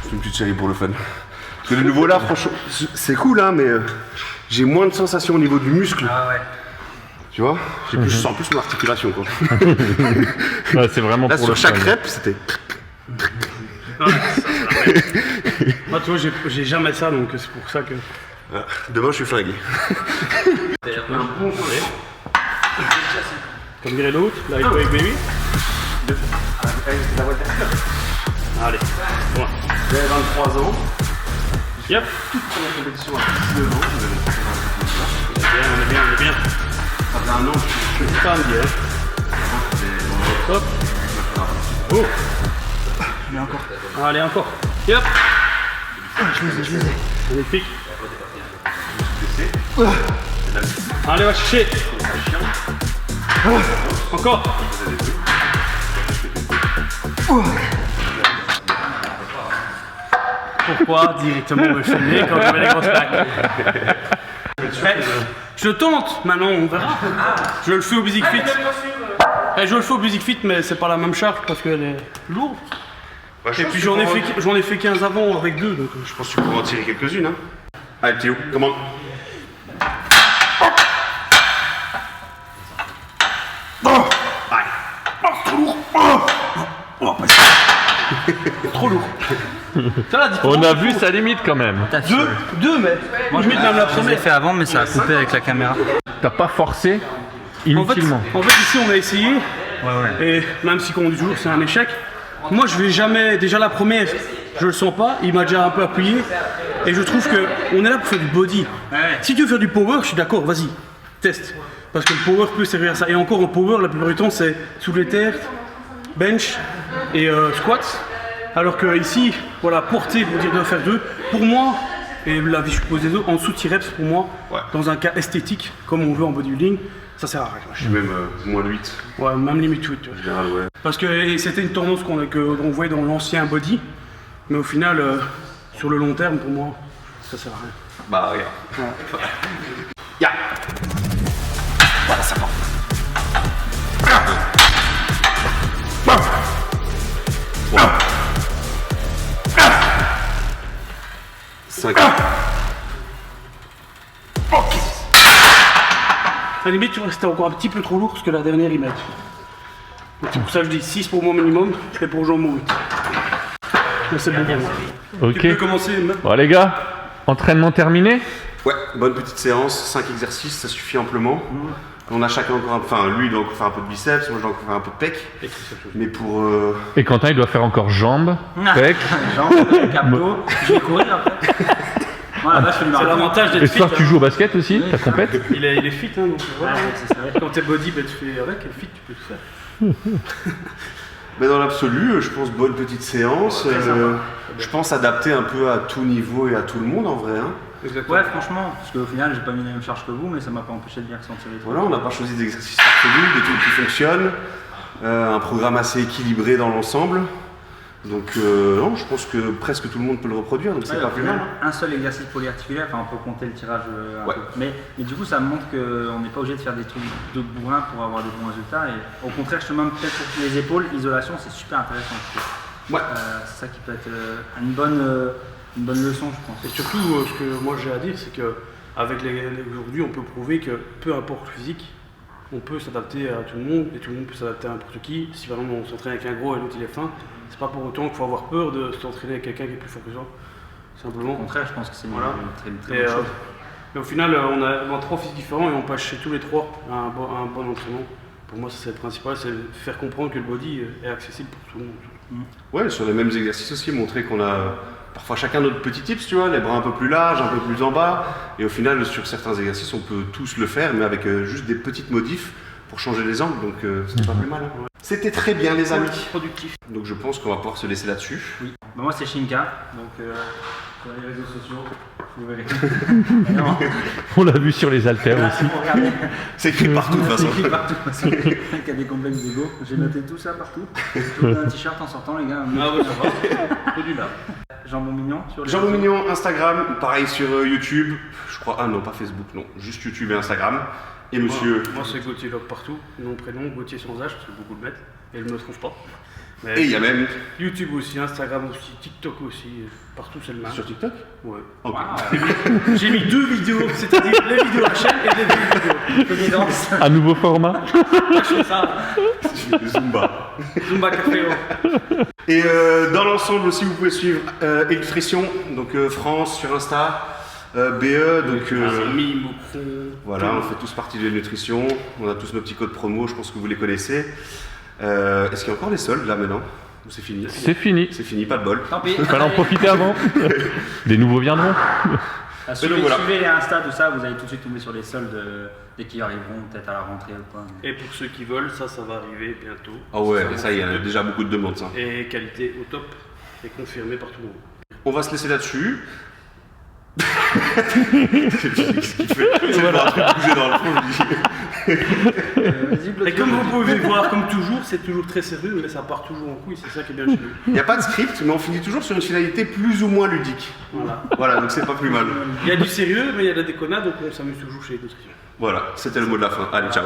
C'est une petite série pour le fun. Parce que de nouveau là, franchement, c'est cool, hein, mais j'ai moins de sensations au niveau du muscle. Ah ouais. Tu vois, je sens plus mon articulation quoi. Ouais, c'est vraiment Là pour sur le chaque fun. rep, c'était. Moi, tu vois, j'ai jamais ça, donc c'est pour ça que... Voilà. Demain, je suis flingué. Un bon soleil. Comme dirait l'autre, là, il faut avec baby. Allez, bon. J'avais 23 ans. Yep. Toute première compétition à 19 ans. On est bien. Ça faisait un an que je C'est pas un bien. Hop. Oh. Mais encore. Allez, encore. Yep. Je les ai. Magnifique. Allez, va chercher. Encore. Pourquoi directement me filmer quand je mets les grosses plaques? Je tente, maintenant on verra. Je le fais au Basic Fit. Je le fais au Basic Fit, mais c'est pas la même charge parce qu'elle est lourde. Bah, Et puis j'en ai fait 15 avant avec 2, donc Je pense que tu pourras en tirer quelques-unes. Hein. Allez, petit loup, commande. trop lourd. Ça, la différence, On a c'est vu trop- sa limite quand même. Deux, mais Moi, je limite même la je l'ai première. fait avant, mais ça a coupé avec la caméra. T'as pas forcé En fait, inutilement. ici, on a essayé. Et même si, comme on dit toujours, c'est un échec. Moi, je vais jamais. Déjà, la première, je le sens pas. Il m'a déjà un peu appuyé. Et je trouve que on est là pour faire du body. Si tu veux faire du power, je suis d'accord, vas-y, teste. Parce que le power peut servir à ça. Et encore, en power, la plupart du temps, c'est soulever terre, bench et squat. Alors que ici, voilà, porter pour dire de faire deux. Pour moi, et la vie je suppose des autres, en dessous de 6 reps, pour moi, Ouais. dans un cas esthétique, comme on veut en bodybuilding, ça sert à rien. Je suis même moins de 8. Ouais, même limite 8. En général, ouais. Parce que et c'était une tendance qu'on voyait dans l'ancien body, mais au final, sur le long terme, pour moi, ça sert à rien. Bah, regarde. Ya. Voilà, ça va. 5. À la limite, tu vois, c'était encore un petit peu trop lourd parce que la dernière, ils mettent. Donc c'est pour ça que je dis 6 pour moi minimum, et pour Jean mon 8. Mais c'est bon pour moi. Ok. Tu peux commencer maintenant. Bon les gars, entraînement terminé. Ouais, bonne petite séance, 5 exercices, ça suffit amplement. On a chacun encore un peu, enfin lui il doit encore faire un peu de biceps, moi je dois encore faire un peu de pec. Mais pour... Et Quentin il doit faire encore jambes, pec. Jambes, capto, je vais courir après. Voilà, là, je fais le C'est marathon. l'avantage Et d'être ce fit. soir tu hein. joues au basket aussi, ta compète. Il est fit, hein, donc voilà. Ouais, c'est ça. Quand t'es body, bah, tu fais avec, et fit, tu peux tout faire. Mais dans l'absolu, je pense bonne petite séance. Très sympa. Je pense adapter un peu à tout niveau et à tout le monde en vrai. Hein. Exactement. Ouais, franchement, parce qu'au final, j'ai pas mis la même charge que vous, mais ça m'a pas empêché de bien ressentir les trucs. Voilà, on n'a pas choisi d'exercices farfelus, des trucs qui fonctionnent, un programme assez équilibré dans l'ensemble. Donc non, je pense que presque tout le monde peut le reproduire, donc c'est Ouais, pas au plus final, mal. un seul exercice polyarticulaire, enfin on peut compter le tirage un Ouais. peu. Mais du coup ça me montre qu'on n'est pas obligé de faire des trucs de bourrin pour avoir de bons résultats. Et au contraire, je te demande peut-être pour les épaules, isolation, c'est super intéressant. Je trouve. Ouais. C'est ça qui peut être une bonne leçon, je pense. Et surtout, ce que moi j'ai à dire, c'est que avec aujourd'hui, on peut prouver que peu importe le physique, on peut s'adapter à tout le monde et tout le monde peut s'adapter à n'importe qui. Si par exemple on s'entraîne avec un gros et l'autre il est fin, c'est pas pour autant qu'il faut avoir peur de s'entraîner avec quelqu'un qui est plus fort que soi. Au Simplement. contraire, je pense que c'est Voilà. une très Et, bonne chose. mais au final, on a 3 physiques différents et on passe chez tous les 3 à un bon entraînement. Pour moi, ça c'est le principal, c'est faire comprendre que le body est accessible pour tout le monde. Ouais, sur les mêmes exercices aussi, montrer qu'on a parfois chacun notre petit tips, tu vois, les bras un peu plus larges, un peu plus en bas. Et au final, sur certains exercices, on peut tous le faire, mais avec juste des petites modifs pour changer les angles, donc c'était pas plus mal. Hein. C'était très bien, les amis. Productif. Donc je pense qu'on va pouvoir se laisser là-dessus. Bah, moi c'est Shinka, donc sur les réseaux sociaux, vous verrez. Non, On l'a vu sur les haltères aussi. faut regarder. C'est écrit partout de toute façon. C'est écrit partout. Parce que quelqu'un qui a des complexes d'ego. J'ai noté tout ça partout. Je vous donne un t-shirt en sortant, les gars. Ah ouais, ça va. Produit là. Jambon mignon sur les Jean réseaux. Mignon, Instagram, pareil sur YouTube, je crois, ah non, pas Facebook, non, juste YouTube et Instagram. Et monsieur. Moi c'est Gauthier Log partout, nom, prénom, Gauthier sans H, parce que beaucoup le mettent, et je ne me trouve pas. Mais Et il y a même YouTube aussi, Instagram aussi, TikTok aussi, partout c'est le même. sur TikTok. Ouais. Ok. J'ai mis 2 vidéos, c'est-à-dire les vidéos de la chaîne et les vidéos. Il fait des danses. Un nouveau format. Je fais ça, Zumba. Zumba Café. Et dans l'ensemble aussi, vous pouvez suivre Electrition, donc France sur Insta, BE, donc voilà, on fait tous partie de Nutrition, on a tous nos petits codes promo, je pense que vous les connaissez. Est-ce qu'il y a encore des soldes là maintenant ou c'est fini? C'est fini. C'est fini, pas de bol. Tant pis. Fallait en profiter avant. Des nouveaux viendront. Suivez, donc voilà. suivez les Insta, tout ça, vous allez tout de suite tomber sur les soldes dès qu'ils arriveront, peut-être à la rentrée ou quoi. Et pour ceux qui veulent, ça va arriver bientôt. Ah ouais, ça il y a déjà beaucoup de demandes ça. Et qualité au top, et confirmé par tout le monde. On va se laisser là-dessus. C'est le truc bouger dans le fond, je dis. Et comme vous pouvez voir, comme toujours, c'est toujours très sérieux, mais ça part toujours en couille, c'est ça qui est bien chez nous. Il n'y a pas de script, mais on finit toujours sur une finalité plus ou moins ludique. Voilà. Voilà, donc c'est pas plus mal. Il y a du sérieux, mais il y a de la déconnade, donc on s'amuse toujours chez les nutritions. Voilà, c'était le mot de la fin. Allez, ciao.